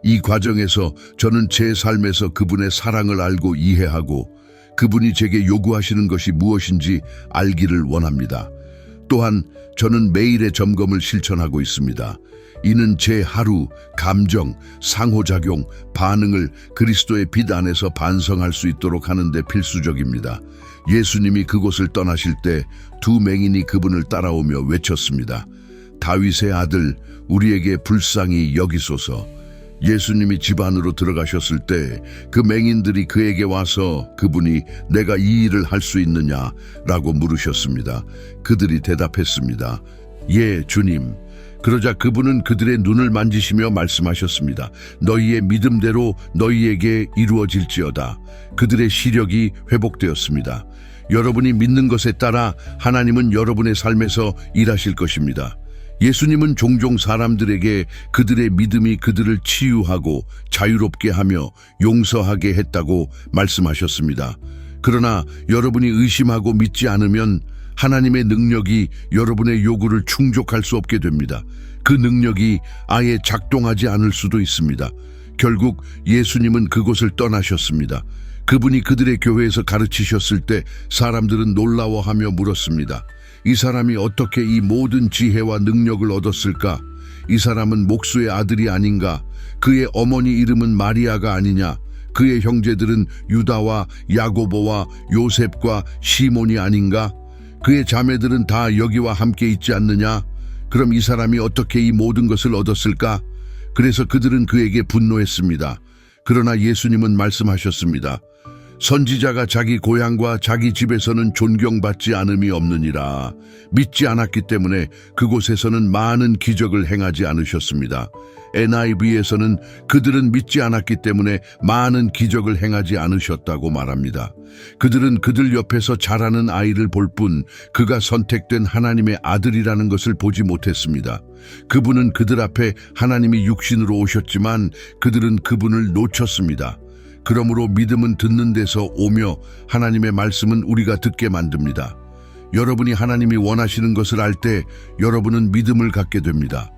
이 과정에서 저는 제 삶에서 그분의 사랑을 알고 이해하고 그분이 제게 요구하시는 것이 무엇인지 알기를 원합니다. 또한 저는 매일의 점검을 실천하고 있습니다. 이는 제 하루, 감정, 상호작용, 반응을 그리스도의 빛 안에서 반성할 수 있도록 하는 데 필수적입니다. 예수님이 그곳을 떠나실 때 두 맹인이 그분을 따라오며 외쳤습니다. 다윗의 아들, 우리에게 불쌍히 여기소서. 예수님이 집 안으로 들어가셨을 때 그 맹인들이 그에게 와서 그분이 내가 이 일을 할 수 있느냐 라고 물으셨습니다. 그들이 대답했습니다. 예, 주님. 그러자 그분은 그들의 눈을 만지시며 말씀하셨습니다. 너희의 믿음대로 너희에게 이루어질지어다. 그들의 시력이 회복되었습니다. 여러분이 믿는 것에 따라 하나님은 여러분의 삶에서 일하실 것입니다. 예수님은 종종 사람들에게 그들의 믿음이 그들을 치유하고 자유롭게 하며 용서하게 했다고 말씀하셨습니다. 그러나 여러분이 의심하고 믿지 않으면 하나님의 능력이 여러분의 요구를 충족할 수 없게 됩니다. 그 능력이 아예 작동하지 않을 수도 있습니다. 결국 예수님은 그곳을 떠나셨습니다. 그분이 그들의 교회에서 가르치셨을 때 사람들은 놀라워하며 물었습니다. 이 사람이 어떻게 이 모든 지혜와 능력을 얻었을까? 이 사람은 목수의 아들이 아닌가? 그의 어머니 이름은 마리아가 아니냐? 그의 형제들은 유다와 야고보와 요셉과 시몬이 아닌가? 그의 자매들은 다 여기와 함께 있지 않느냐? 그럼 이 사람이 어떻게 이 모든 것을 얻었을까? 그래서 그들은 그에게 분노했습니다. 그러나 예수님은 말씀하셨습니다. 선지자가 자기 고향과 자기 집에서는 존경받지 않음이 없느니라. 믿지 않았기 때문에 그곳에서는 많은 기적을 행하지 않으셨습니다. NIV에서는 그들은 믿지 않았기 때문에 많은 기적을 행하지 않으셨다고 말합니다. 그들은 그들 옆에서 자라는 아이를 볼 뿐 그가 선택된 하나님의 아들이라는 것을 보지 못했습니다. 그분은 그들 앞에 하나님이 육신으로 오셨지만 그들은 그분을 놓쳤습니다. 그러므로 믿음은 듣는 데서 오며 하나님의 말씀은 우리가 듣게 만듭니다. 여러분이 하나님이 원하시는 것을 알 때 여러분은 믿음을 갖게 됩니다.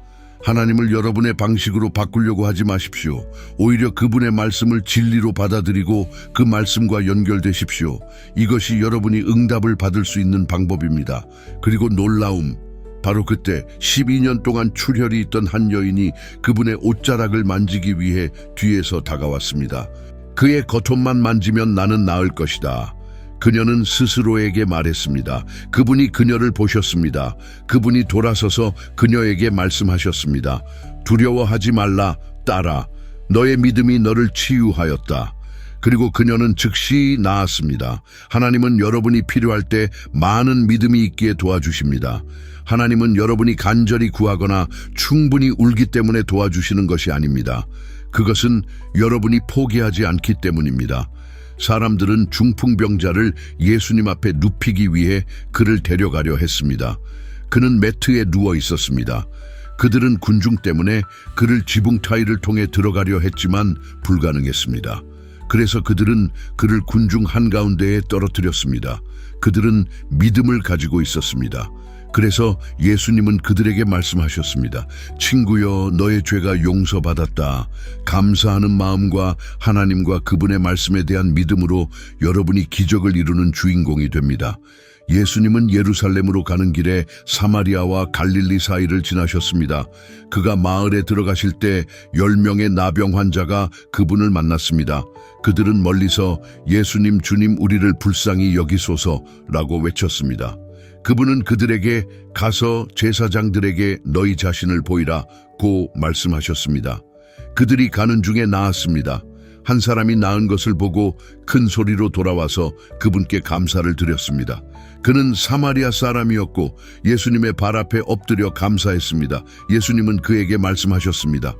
하나님을 여러분의 방식으로 바꾸려고 하지 마십시오. 오히려 그분의 말씀을 진리로 받아들이고 그 말씀과 연결되십시오. 이것이 여러분이 응답을 받을 수 있는 방법입니다. 그리고 놀라움. 바로 그때 12년 동안 출혈이 있던 한 여인이 그분의 옷자락을 만지기 위해 뒤에서 다가왔습니다. 그의 겉옷만 만지면 나는 나을 것이다. 그녀는 스스로에게 말했습니다. 그분이 그녀를 보셨습니다. 그분이 돌아서서 그녀에게 말씀하셨습니다. 두려워하지 말라, 딸아. 너의 믿음이 너를 치유하였다. 그리고 그녀는 즉시 나았습니다. 하나님은 여러분이 필요할 때 많은 믿음이 있기에 도와주십니다. 하나님은 여러분이 간절히 구하거나 충분히 울기 때문에 도와주시는 것이 아닙니다. 그것은 여러분이 포기하지 않기 때문입니다. 사람들은 중풍병자를 예수님 앞에 눕히기 위해 그를 데려가려 했습니다. 그는 매트에 누워 있었습니다. 그들은 군중 때문에 그를 지붕 타일을 통해 들어가려 했지만 불가능했습니다. 그래서 그들은 그를 군중 한가운데에 떨어뜨렸습니다. 그들은 믿음을 가지고 있었습니다. 그래서 예수님은 그들에게 말씀하셨습니다. 친구여, 너의 죄가 용서받았다. 감사하는 마음과 하나님과 그분의 말씀에 대한 믿음으로 여러분이 기적을 이루는 주인공이 됩니다. 예수님은 예루살렘으로 가는 길에 사마리아와 갈릴리 사이를 지나셨습니다. 그가 마을에 들어가실 때 10명의 나병 환자가 그분을 만났습니다. 그들은 멀리서 예수님, 주님, 우리를 불쌍히 여기소서라고 외쳤습니다. 그분은 그들에게 가서 제사장들에게 너희 자신을 보이라고 말씀하셨습니다. 그들이 가는 중에 나았습니다. 한 사람이 나은 것을 보고 큰 소리로 돌아와서 그분께 감사를 드렸습니다. 그는 사마리아 사람이었고 예수님의 발 앞에 엎드려 감사했습니다. 예수님은 그에게 말씀하셨습니다.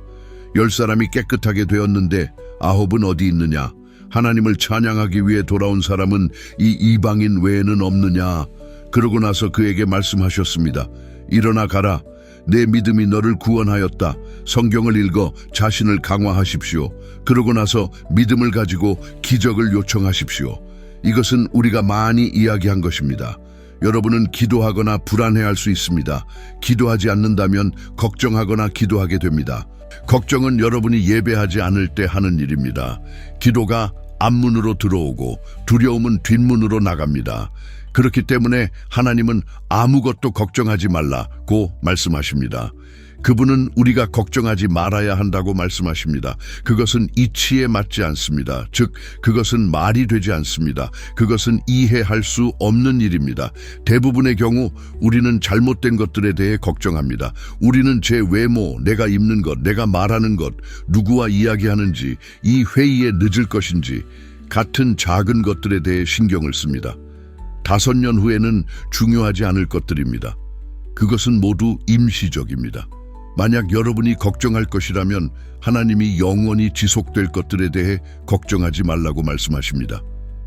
10사람이 깨끗하게 되었는데 9은 어디 있느냐? 하나님을 찬양하기 위해 돌아온 사람은 이 이방인 외에는 없느냐? 그러고 나서 그에게 말씀하셨습니다. 일어나 가라. 내 믿음이 너를 구원하였다. 성경을 읽어 자신을 강화하십시오. 그러고 나서 믿음을 가지고 기적을 요청하십시오. 이것은 우리가 많이 이야기한 것입니다. 여러분은 기도하거나 불안해할 수 있습니다. 기도하지 않는다면 걱정하거나 기도하게 됩니다. 걱정은 여러분이 예배하지 않을 때 하는 일입니다. 기도가 앞문으로 들어오고 두려움은 뒷문으로 나갑니다. 그렇기 때문에 하나님은 아무것도 걱정하지 말라고 말씀하십니다. 그분은 우리가 걱정하지 말아야 한다고 말씀하십니다. 그것은 이치에 맞지 않습니다. 즉, 그것은 말이 되지 않습니다. 그것은 이해할 수 없는 일입니다. 대부분의 경우 우리는 잘못된 것들에 대해 걱정합니다. 우리는 제 외모, 내가 입는 것, 내가 말하는 것, 누구와 이야기하는지, 이 회의에 늦을 것인지 같은 작은 것들에 대해 신경을 씁니다. 5년 후에는 중요하지 않을 것들입니다. 그것은 모두 임시적입니다. 만약 여러분이 걱정할 것이라면 하나님이 영원히 지속될 것들에 대해 걱정하지 말라고 말씀하십니다.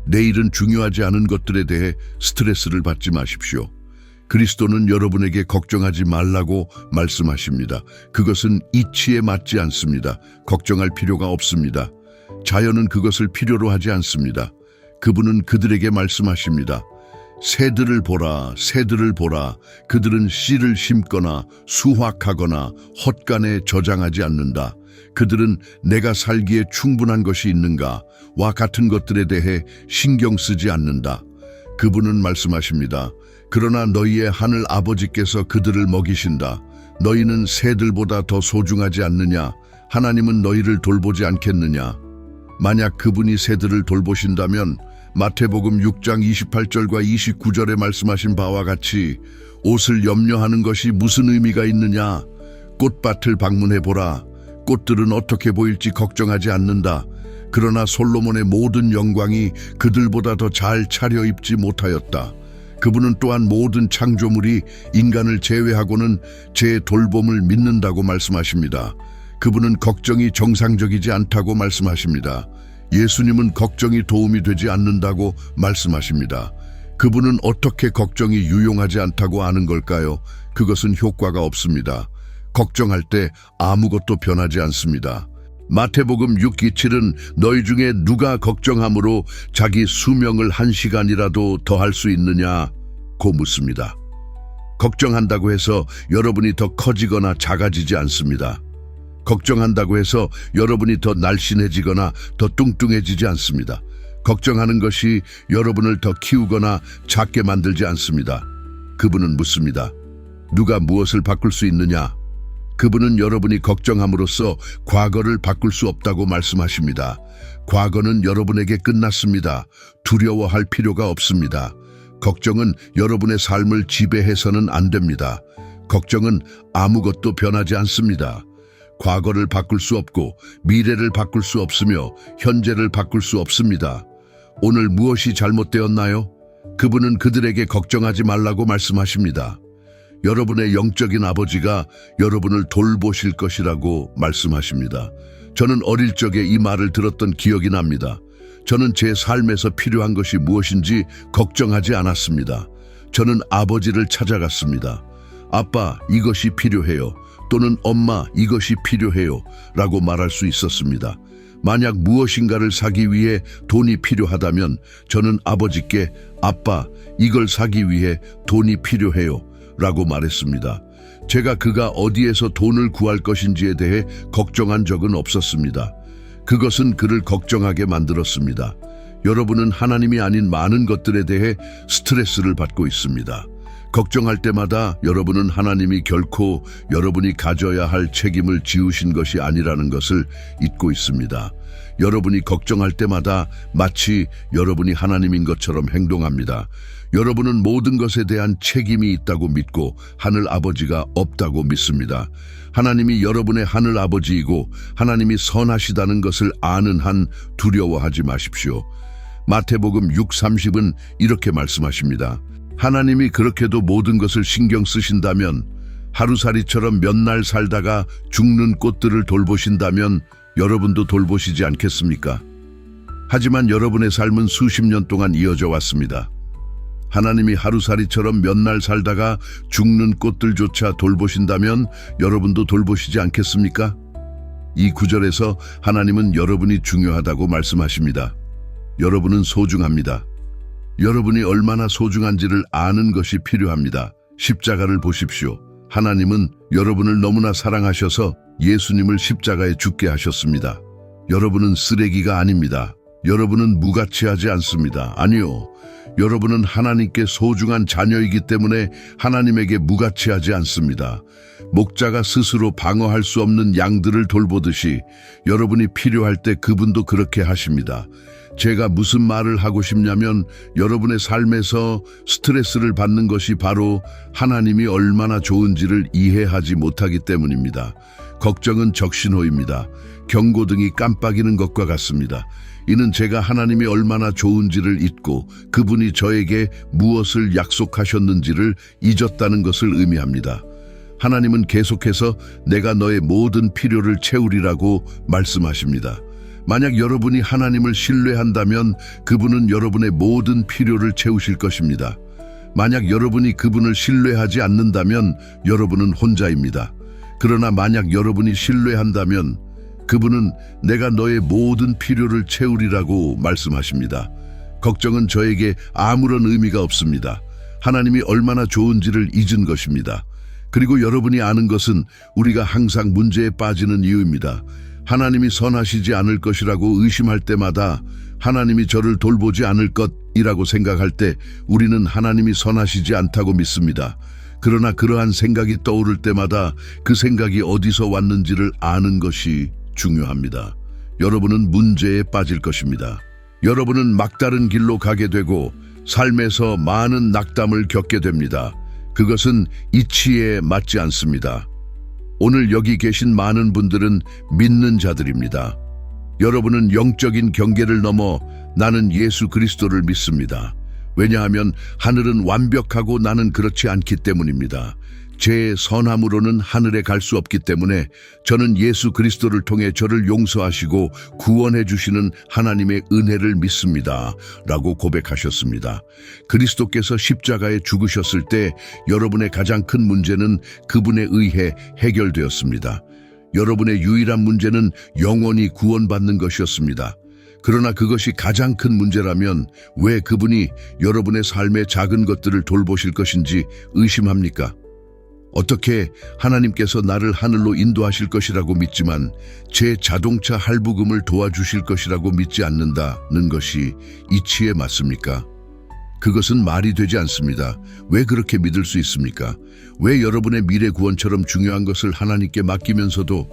내일은 중요하지 않은 것들에 대해 스트레스를 받지 마십시오. 그리스도는 여러분에게 걱정하지 말라고 말씀하십니다. 그것은 이치에 맞지 않습니다. 걱정할 필요가 없습니다. 자연은 그것을 필요로 하지 않습니다. 그분은 그들에게 말씀하십니다. 새들을 보라, 새들을 보라. 그들은 씨를 심거나 수확하거나 헛간에 저장하지 않는다. 그들은 내가 살기에 충분한 것이 있는가? 와 같은 것들에 대해 신경 쓰지 않는다. 그분은 말씀하십니다. 그러나 너희의 하늘 아버지께서 그들을 먹이신다. 너희는 새들보다 더 소중하지 않느냐? 하나님은 너희를 돌보지 않겠느냐? 만약 그분이 새들을 돌보신다면 마태복음 6장 28절과 29절에 말씀하신 바와 같이 옷을 염려하는 것이 무슨 의미가 있느냐? 꽃밭을 방문해보라. 꽃들은 어떻게 보일지 걱정하지 않는다. 그러나 솔로몬의 모든 영광이 그들보다 더 잘 차려입지 못하였다. 그분은 또한 모든 창조물이 인간을 제외하고는 제 돌봄을 믿는다고 말씀하십니다. 그분은 걱정이 정상적이지 않다고 말씀하십니다. 예수님은 걱정이 도움이 되지 않는다고 말씀하십니다. 그분은 어떻게 걱정이 유용하지 않다고 아는 걸까요? 그것은 효과가 없습니다. 걱정할 때 아무것도 변하지 않습니다. 마태복음 6:27은 너희 중에 누가 걱정함으로 자기 수명을 1시간이라도 더 할 수 있느냐고 묻습니다. 걱정한다고 해서 여러분이 더 커지거나 작아지지 않습니다. 걱정한다고 해서 여러분이 더 날씬해지거나 더 뚱뚱해지지 않습니다. 걱정하는 것이 여러분을 더 키우거나 작게 만들지 않습니다. 그분은 묻습니다. 누가 무엇을 바꿀 수 있느냐? 그분은 여러분이 걱정함으로써 과거를 바꿀 수 없다고 말씀하십니다. 과거는 여러분에게 끝났습니다. 두려워할 필요가 없습니다. 걱정은 여러분의 삶을 지배해서는 안 됩니다. 걱정은 아무것도 변하지 않습니다. 과거를 바꿀 수 없고 미래를 바꿀 수 없으며 현재를 바꿀 수 없습니다. 오늘 무엇이 잘못되었나요? 그분은 그들에게 걱정하지 말라고 말씀하십니다. 여러분의 영적인 아버지가 여러분을 돌보실 것이라고 말씀하십니다. 저는 어릴 적에 이 말을 들었던 기억이 납니다. 저는 제 삶에서 필요한 것이 무엇인지 걱정하지 않았습니다. 저는 아버지를 찾아갔습니다. 아빠, 이것이 필요해요. 또는 엄마, 이것이 필요해요. 라고 말할 수 있었습니다. 만약 무엇인가를 사기 위해 돈이 필요하다면 저는 아버지께 아빠, 이걸 사기 위해 돈이 필요해요. 라고 말했습니다. 제가 그가 어디에서 돈을 구할 것인지에 대해 걱정한 적은 없었습니다. 그것은 그를 걱정하게 만들었습니다. 여러분은 하나님이 아닌 많은 것들에 대해 스트레스를 받고 있습니다. 걱정할 때마다 여러분은 하나님이 결코 여러분이 가져야 할 책임을 지우신 것이 아니라는 것을 잊고 있습니다. 여러분이 걱정할 때마다 마치 여러분이 하나님인 것처럼 행동합니다. 여러분은 모든 것에 대한 책임이 있다고 믿고 하늘 아버지가 없다고 믿습니다. 하나님이 여러분의 하늘 아버지이고 하나님이 선하시다는 것을 아는 한 두려워하지 마십시오. 마태복음 6:30은 이렇게 말씀하십니다. 하나님이 그렇게도 모든 것을 신경 쓰신다면, 하루살이처럼 몇 날 살다가 죽는 꽃들을 돌보신다면 여러분도 돌보시지 않겠습니까? 하지만 여러분의 삶은 수십 년 동안 이어져 왔습니다. 하나님이 하루살이처럼 몇 날 살다가 죽는 꽃들조차 돌보신다면 여러분도 돌보시지 않겠습니까? 이 구절에서 하나님은 여러분이 중요하다고 말씀하십니다. 여러분은 소중합니다. 여러분이 얼마나 소중한지를 아는 것이 필요합니다. 십자가를 보십시오. 하나님은 여러분을 너무나 사랑하셔서 예수님을 십자가에 죽게 하셨습니다. 여러분은 쓰레기가 아닙니다. 여러분은 무가치하지 않습니다. 아니요. 여러분은 하나님께 소중한 자녀이기 때문에 하나님에게 무가치하지 않습니다. 목자가 스스로 방어할 수 없는 양들을 돌보듯이 여러분이 필요할 때 그분도 그렇게 하십니다. 제가 무슨 말을 하고 싶냐면 여러분의 삶에서 스트레스를 받는 것이 바로 하나님이 얼마나 좋은지를 이해하지 못하기 때문입니다. 걱정은 적신호입니다. 경고등이 깜빡이는 것과 같습니다. 이는 제가 하나님이 얼마나 좋은지를 잊고 그분이 저에게 무엇을 약속하셨는지를 잊었다는 것을 의미합니다. 하나님은 계속해서 내가 너의 모든 필요를 채우리라고 말씀하십니다. 만약 여러분이 하나님을 신뢰한다면 그분은 여러분의 모든 필요를 채우실 것입니다. 만약 여러분이 그분을 신뢰하지 않는다면 여러분은 혼자입니다. 그러나 만약 여러분이 신뢰한다면 그분은 내가 너의 모든 필요를 채우리라고 말씀하십니다. 걱정은 저에게 아무런 의미가 없습니다. 하나님이 얼마나 좋은지를 잊은 것입니다. 그리고 여러분이 아는 것은 우리가 항상 문제에 빠지는 이유입니다. 하나님이 선하시지 않을 것이라고 의심할 때마다 하나님이 저를 돌보지 않을 것이라고 생각할 때 우리는 하나님이 선하시지 않다고 믿습니다. 그러나 그러한 생각이 떠오를 때마다 그 생각이 어디서 왔는지를 아는 것이 중요합니다. 여러분은 문제에 빠질 것입니다. 여러분은 막다른 길로 가게 되고 삶에서 많은 낙담을 겪게 됩니다. 그것은 이치에 맞지 않습니다. 오늘 여기 계신 많은 분들은 믿는 자들입니다. 여러분은 영적인 경계를 넘어 나는 예수 그리스도를 믿습니다. 왜냐하면 하늘은 완벽하고 나는 그렇지 않기 때문입니다. 제 선함으로는 하늘에 갈 수 없기 때문에 저는 예수 그리스도를 통해 저를 용서하시고 구원해 주시는 하나님의 은혜를 믿습니다. 라고 고백하셨습니다. 그리스도께서 십자가에 죽으셨을 때 여러분의 가장 큰 문제는 그분에 의해 해결되었습니다. 여러분의 유일한 문제는 영원히 구원받는 것이었습니다. 그러나 그것이 가장 큰 문제라면 왜 그분이 여러분의 삶의 작은 것들을 돌보실 것인지 의심합니까? 어떻게 하나님께서 나를 하늘로 인도하실 것이라고 믿지만 제 자동차 할부금을 도와주실 것이라고 믿지 않는다는 것이 이치에 맞습니까? 그것은 말이 되지 않습니다. 왜 그렇게 믿을 수 있습니까? 왜 여러분의 미래 구원처럼 중요한 것을 하나님께 맡기면서도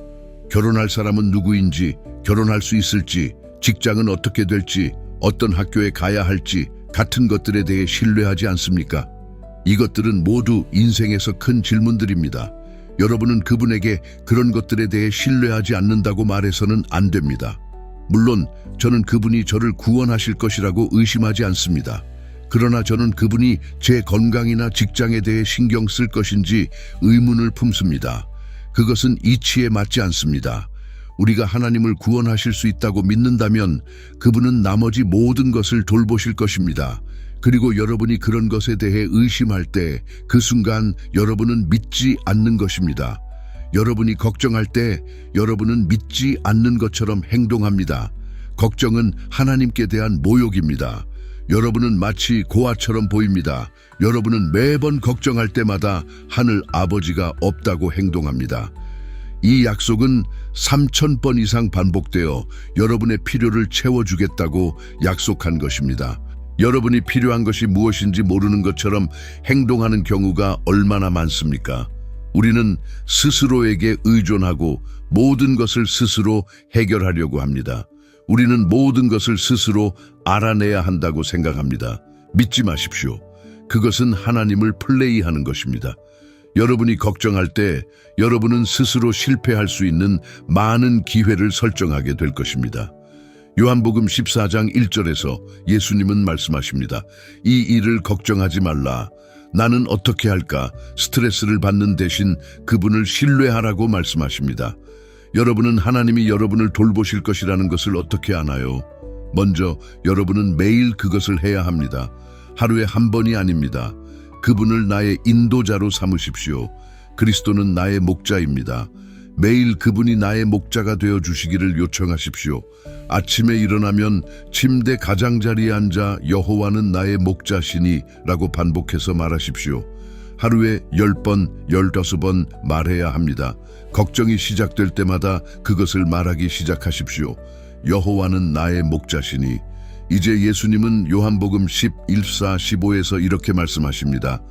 결혼할 사람은 누구인지, 결혼할 수 있을지, 직장은 어떻게 될지, 어떤 학교에 가야 할지 같은 것들에 대해 신뢰하지 않습니까? 이것들은 모두 인생에서 큰 질문들입니다. 여러분은 그분에게 그런 것들에 대해 신뢰하지 않는다고 말해서는 안 됩니다. 물론 저는 그분이 저를 구원하실 것이라고 의심하지 않습니다. 그러나 저는 그분이 제 건강이나 직장에 대해 신경 쓸 것인지 의문을 품습니다. 그것은 이치에 맞지 않습니다. 우리가 하나님을 구원하실 수 있다고 믿는다면 그분은 나머지 모든 것을 돌보실 것입니다. 그리고 여러분이 그런 것에 대해 의심할 때 그 순간 여러분은 믿지 않는 것입니다. 여러분이 걱정할 때 여러분은 믿지 않는 것처럼 행동합니다. 걱정은 하나님께 대한 모욕입니다. 여러분은 마치 고아처럼 보입니다. 여러분은 매번 걱정할 때마다 하늘 아버지가 없다고 행동합니다. 이 약속은 3000번 이상 반복되어 여러분의 필요를 채워주겠다고 약속한 것입니다. 여러분이 필요한 것이 무엇인지 모르는 것처럼 행동하는 경우가 얼마나 많습니까? 우리는 스스로에게 의존하고 모든 것을 스스로 해결하려고 합니다. 우리는 모든 것을 스스로 알아내야 한다고 생각합니다. 믿지 마십시오. 그것은 하나님을 플레이하는 것입니다. 여러분이 걱정할 때 여러분은 스스로 실패할 수 있는 많은 기회를 설정하게 될 것입니다. 요한복음 14장 1절에서 예수님은 말씀하십니다. 이 일을 걱정하지 말라. 나는 어떻게 할까? 스트레스를 받는 대신 그분을 신뢰하라고 말씀하십니다. 여러분은 하나님이 여러분을 돌보실 것이라는 것을 어떻게 아나요? 먼저 여러분은 매일 그것을 해야 합니다. 하루에 한 번이 아닙니다. 그분을 나의 인도자로 삼으십시오. 그리스도는 나의 목자입니다. 매일 그분이 나의 목자가 되어 주시기를 요청하십시오. 아침에 일어나면 침대 가장자리에 앉아 여호와는 나의 목자시니 라고 반복해서 말하십시오. 하루에 10번, 15번 말해야 합니다. 걱정이 시작될 때마다 그것을 말하기 시작하십시오. 여호와는 나의 목자시니. 이제 예수님은 요한복음 11사 15에서 이렇게 말씀하십니다.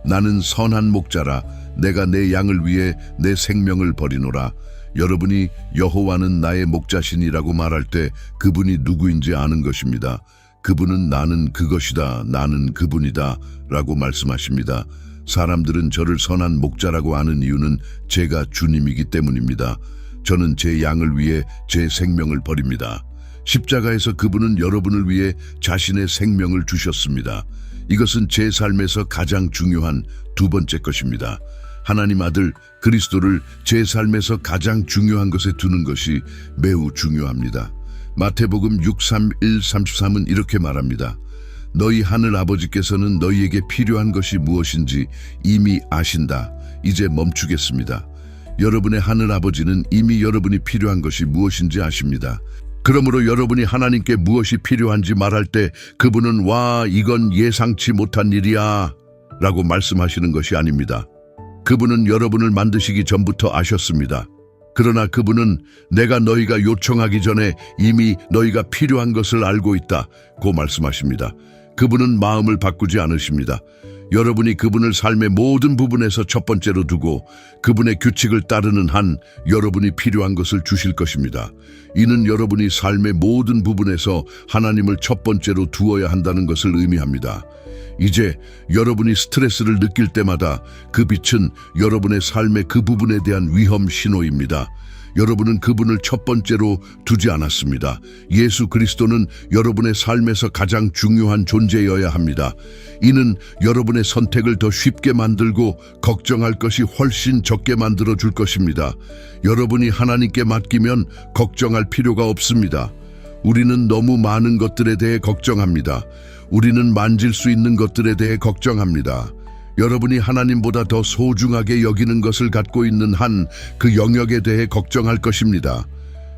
나는 선한 목자라. 내가 내 양을 위해 내 생명을 버리노라. 여러분이 여호와는 나의 목자시니라고 말할 때 그분이 누구인지 아는 것입니다. 그분은 나는 그것이다, 나는 그분이다 라고 말씀하십니다. 사람들은 저를 선한 목자라고 아는 이유는 제가 주님이기 때문입니다. 저는 제 양을 위해 제 생명을 버립니다. 십자가에서 그분은 여러분을 위해 자신의 생명을 주셨습니다. 이것은 제 삶에서 가장 중요한 두 번째 것입니다. 하나님 아들 그리스도를 제 삶에서 가장 중요한 것에 두는 것이 매우 중요합니다. 마태복음 6:31-33은 이렇게 말합니다. 너희 하늘 아버지께서는 너희에게 필요한 것이 무엇인지 이미 아신다. 이제 멈추겠습니다. 여러분의 하늘 아버지는 이미 여러분이 필요한 것이 무엇인지 아십니다. 그러므로 여러분이 하나님께 무엇이 필요한지 말할 때 그분은 와, 이건 예상치 못한 일이야 라고 말씀하시는 것이 아닙니다. 그분은 여러분을 만드시기 전부터 아셨습니다. 그러나 그분은 내가 너희가 요청하기 전에 이미 너희가 필요한 것을 알고 있다고 말씀하십니다. 그분은 마음을 바꾸지 않으십니다. 여러분이 그분을 삶의 모든 부분에서 첫 번째로 두고 그분의 규칙을 따르는 한 여러분이 필요한 것을 주실 것입니다. 이는 여러분이 삶의 모든 부분에서 하나님을 첫 번째로 두어야 한다는 것을 의미합니다. 이제 여러분이 스트레스를 느낄 때마다 그 빛은 여러분의 삶의 그 부분에 대한 위험 신호입니다. 여러분은 그분을 첫 번째로 두지 않았습니다. 예수 그리스도는 여러분의 삶에서 가장 중요한 존재여야 합니다. 이는 여러분의 선택을 더 쉽게 만들고 걱정할 것이 훨씬 적게 만들어 줄 것입니다. 여러분이 하나님께 맡기면 걱정할 필요가 없습니다. 우리는 너무 많은 것들에 대해 걱정합니다. 우리는 만질 수 있는 것들에 대해 걱정합니다. 여러분이 하나님보다 더 소중하게 여기는 것을 갖고 있는 한 그 영역에 대해 걱정할 것입니다.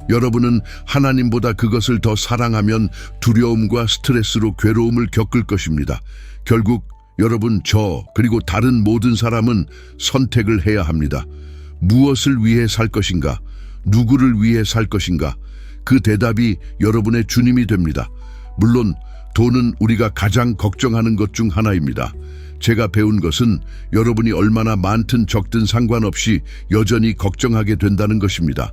여러분은 하나님보다 그것을 더 사랑하면 두려움과 스트레스로 괴로움을 겪을 것입니다. 결국 여러분, 그리고 다른 모든 사람은 선택을 해야 합니다. 무엇을 위해 살 것인가? 누구를 위해 살 것인가? 그 대답이 여러분의 주님이 됩니다. 물론 돈은 우리가 가장 걱정하는 것 중 하나입니다. 제가 배운 것은 여러분이 얼마나 많든 적든 상관없이 여전히 걱정하게 된다는 것입니다.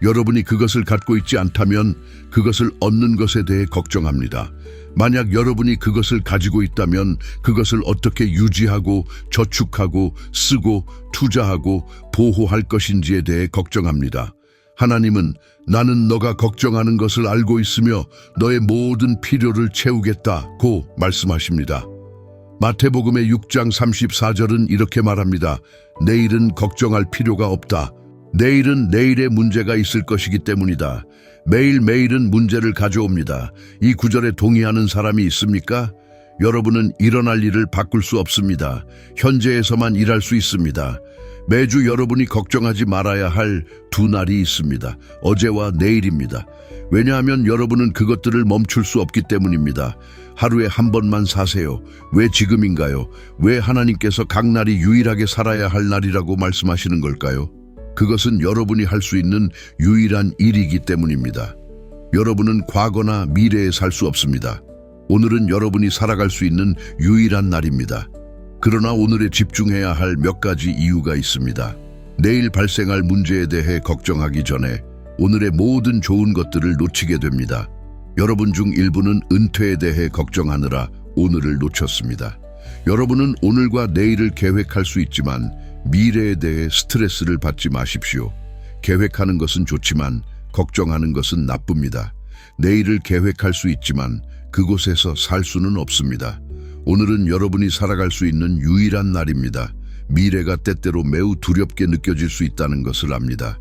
여러분이 그것을 갖고 있지 않다면 그것을 얻는 것에 대해 걱정합니다. 만약 여러분이 그것을 가지고 있다면 그것을 어떻게 유지하고 저축하고 쓰고 투자하고 보호할 것인지에 대해 걱정합니다. 하나님은 나는 너가 걱정하는 것을 알고 있으며 너의 모든 필요를 채우겠다고 말씀하십니다. 마태복음의 6장 34절은 이렇게 말합니다. 내일은 걱정할 필요가 없다. 내일은 내일의 문제가 있을 것이기 때문이다. 매일매일은 문제를 가져옵니다. 이 구절에 동의하는 사람이 있습니까? 여러분은 일어날 일을 바꿀 수 없습니다. 현재에서만 일할 수 있습니다. 매주 여러분이 걱정하지 말아야 할 두 날이 있습니다. 어제와 내일입니다. 왜냐하면 여러분은 그것들을 멈출 수 없기 때문입니다. 하루에 한 번만 사세요. 왜 지금인가요? 왜 하나님께서 각 날이 유일하게 살아야 할 날이라고 말씀하시는 걸까요? 그것은 여러분이 할 수 있는 유일한 일이기 때문입니다. 여러분은 과거나 미래에 살 수 없습니다. 오늘은 여러분이 살아갈 수 있는 유일한 날입니다. 그러나 오늘에 집중해야 할 몇 가지 이유가 있습니다. 내일 발생할 문제에 대해 걱정하기 전에 오늘의 모든 좋은 것들을 놓치게 됩니다. 여러분 중 일부는 은퇴에 대해 걱정하느라 오늘을 놓쳤습니다. 여러분은 오늘과 내일을 계획할 수 있지만 미래에 대해 스트레스를 받지 마십시오. 계획하는 것은 좋지만 걱정하는 것은 나쁩니다. 내일을 계획할 수 있지만 그곳에서 살 수는 없습니다. 오늘은 여러분이 살아갈 수 있는 유일한 날입니다. 미래가 때때로 매우 두렵게 느껴질 수 있다는 것을 압니다.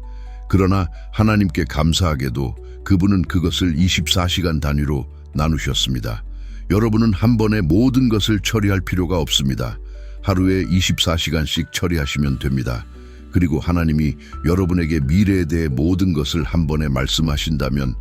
그러나 하나님께 감사하게도 그분은 그것을 24시간 단위로 나누셨습니다. 여러분은 한 번에 모든 것을 처리할 필요가 없습니다. 하루에 24시간씩 처리하시면 됩니다. 그리고 하나님이 여러분에게 미래에 대해 모든 것을 한 번에 말씀하신다면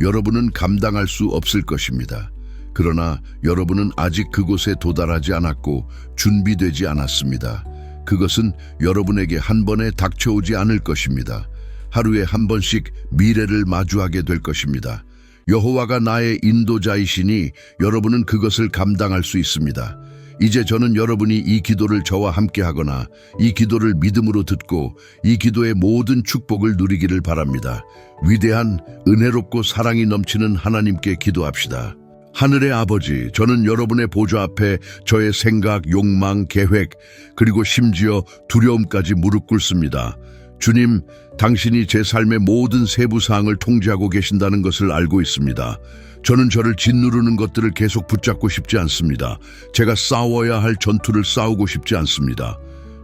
여러분은 감당할 수 없을 것입니다. 그러나 여러분은 아직 그곳에 도달하지 않았고 준비되지 않았습니다. 그것은 여러분에게 한 번에 닥쳐오지 않을 것입니다. 하루에 한 번씩 미래를 마주하게 될 것입니다. 여호와가 나의 인도자이시니 여러분은 그것을 감당할 수 있습니다. 이제 저는 여러분이 이 기도를 저와 함께 하거나 이 기도를 믿음으로 듣고 이 기도의 모든 축복을 누리기를 바랍니다. 위대한 은혜롭고 사랑이 넘치는 하나님께 기도합시다. 하늘의 아버지, 저는 여러분의 보좌 앞에 저의 생각, 욕망, 계획, 그리고 심지어 두려움까지 무릎 꿇습니다. 주님, 당신이 제 삶의 모든 세부 사항을 통제하고 계신다는 것을 알고 있습니다. 저는 저를 짓누르는 것들을 계속 붙잡고 싶지 않습니다. 제가 싸워야 할 전투를 싸우고 싶지 않습니다.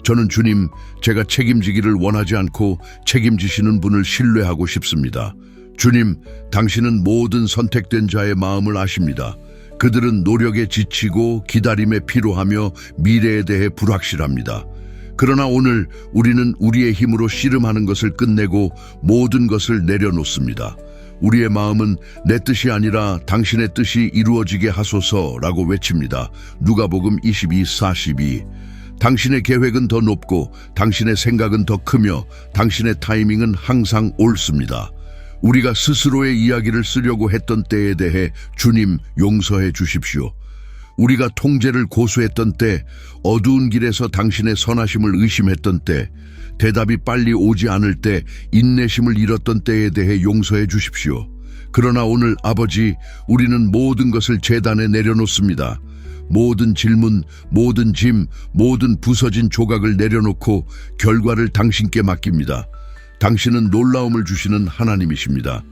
저는 주님, 제가 책임지기를 원하지 않고 책임지시는 분을 신뢰하고 싶습니다. 주님, 당신은 모든 선택된 자의 마음을 아십니다. 그들은 노력에 지치고 기다림에 피로하며 미래에 대해 불확실합니다. 그러나 오늘 우리는 우리의 힘으로 씨름하는 것을 끝내고 모든 것을 내려놓습니다. 우리의 마음은 내 뜻이 아니라 당신의 뜻이 이루어지게 하소서라고 외칩니다. 누가복음 22:42. 당신의 계획은 더 높고 당신의 생각은 더 크며 당신의 타이밍은 항상 옳습니다. 우리가 스스로의 이야기를 쓰려고 했던 때에 대해 주님 용서해 주십시오. 우리가 통제를 고수했던 때, 어두운 길에서 당신의 선하심을 의심했던 때, 대답이 빨리 오지 않을 때, 인내심을 잃었던 때에 대해 용서해 주십시오. 그러나 오늘 아버지, 우리는 모든 것을 제단에 내려놓습니다. 모든 질문, 모든 짐, 모든 부서진 조각을 내려놓고 결과를 당신께 맡깁니다. 당신은 놀라움을 주시는 하나님이십니다.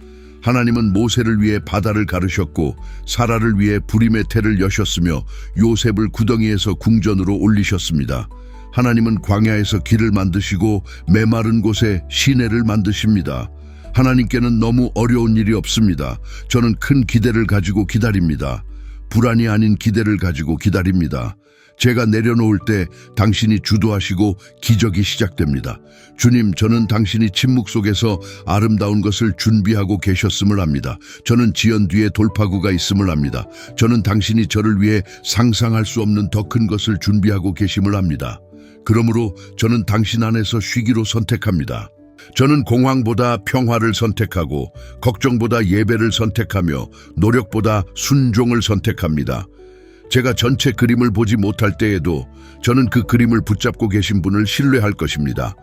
하나님은 모세를 위해 바다를 가르셨고 사라를 위해 부림의 태를 여셨으며 요셉을 구덩이에서 궁전으로 올리셨습니다. 하나님은 광야에서 길을 만드시고 메마른 곳에 시내를 만드십니다. 하나님께는 너무 어려운 일이 없습니다. 저는 큰 기대를 가지고 기다립니다. 불안이 아닌 기대를 가지고 기다립니다. 제가 내려놓을 때 당신이 주도하시고 기적이 시작됩니다. 주님, 저는 당신이 침묵 속에서 아름다운 것을 준비하고 계셨음을 압니다. 저는 지연 뒤에 돌파구가 있음을 압니다. 저는 당신이 저를 위해 상상할 수 없는 더 큰 것을 준비하고 계심을 압니다. 그러므로 저는 당신 안에서 쉬기로 선택합니다. 저는 공황보다 평화를 선택하고 걱정보다 예배를 선택하며 노력보다 순종을 선택합니다. 제가 전체 그림을 보지 못할 때에도 저는 그 그림을 붙잡고 계신 분을 신뢰할 것입니다.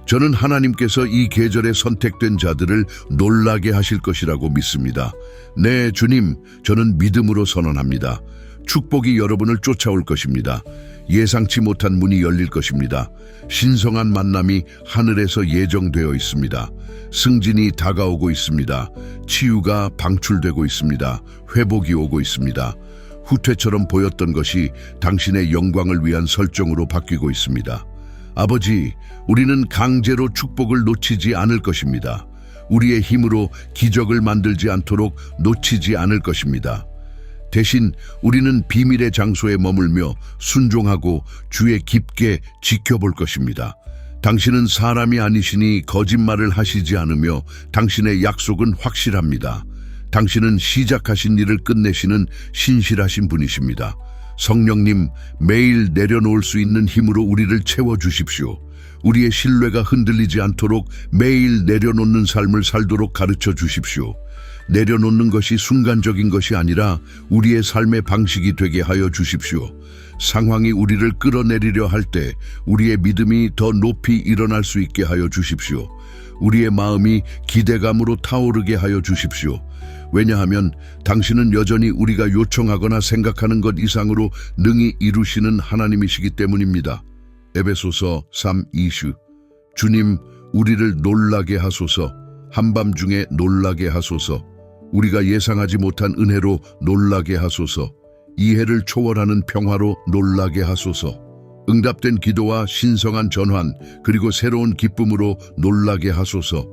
저는 하나님께서 이 계절에 선택된 자들을 놀라게 하실 것이라고 믿습니다. 네, 주님, 저는 믿음으로 선언합니다. 축복이 여러분을 쫓아올 것입니다. 예상치 못한 문이 열릴 것입니다. 신성한 만남이 하늘에서 예정되어 있습니다. 승진이 다가오고 있습니다. 치유가 방출되고 있습니다. 회복이 오고 있습니다. 후퇴처럼 보였던 것이 당신의 영광을 위한 설정으로 바뀌고 있습니다. 아버지, 우리는 강제로 축복을 놓치지 않을 것입니다. 우리의 힘으로 기적을 만들지 않도록 놓치지 않을 것입니다. 대신 우리는 비밀의 장소에 머물며 순종하고 주의 깊게 지켜볼 것입니다. 당신은 사람이 아니시니 거짓말을 하시지 않으며 당신의 약속은 확실합니다. 당신은 시작하신 일을 끝내시는 신실하신 분이십니다. 성령님, 매일 내려놓을 수 있는 힘으로 우리를 채워주십시오. 우리의 신뢰가 흔들리지 않도록 매일 내려놓는 삶을 살도록 가르쳐 주십시오. 내려놓는 것이 순간적인 것이 아니라 우리의 삶의 방식이 되게 하여 주십시오. 상황이 우리를 끌어내리려 할 때 우리의 믿음이 더 높이 일어날 수 있게 하여 주십시오. 우리의 마음이 기대감으로 타오르게 하여 주십시오. 왜냐하면 당신은 여전히 우리가 요청하거나 생각하는 것 이상으로 능히 이루시는 하나님이시기 때문입니다. 에베소서 3:20. 주님, 우리를 놀라게 하소서. 한밤중에 놀라게 하소서. 우리가 예상하지 못한 은혜로 놀라게 하소서. 이해를 초월하는 평화로 놀라게 하소서. 응답된 기도와 신성한 전환, 그리고 새로운 기쁨으로 놀라게 하소서.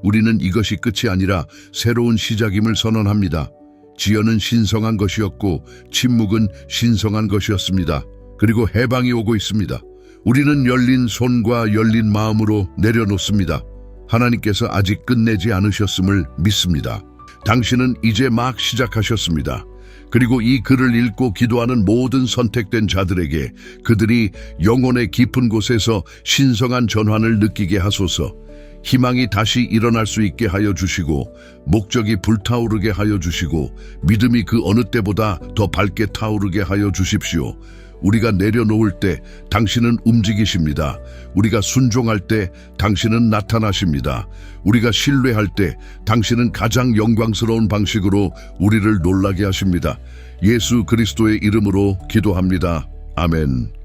우리는 이것이 끝이 아니라 새로운 시작임을 선언합니다. 지연은 신성한 것이었고 침묵은 신성한 것이었습니다. 그리고 해방이 오고 있습니다. 우리는 열린 손과 열린 마음으로 내려놓습니다. 하나님께서 아직 끝내지 않으셨음을 믿습니다. 당신은 이제 막 시작하셨습니다. 그리고 이 글을 읽고 기도하는 모든 선택된 자들에게 그들이 영혼의 깊은 곳에서 신성한 전환을 느끼게 하소서. 희망이 다시 일어날 수 있게 하여 주시고 목적이 불타오르게 하여 주시고 믿음이 그 어느 때보다 더 밝게 타오르게 하여 주십시오. 우리가 내려놓을 때 당신은 움직이십니다. 우리가 순종할 때 당신은 나타나십니다. 우리가 신뢰할 때 당신은 가장 영광스러운 방식으로 우리를 놀라게 하십니다. 예수 그리스도의 이름으로 기도합니다. 아멘.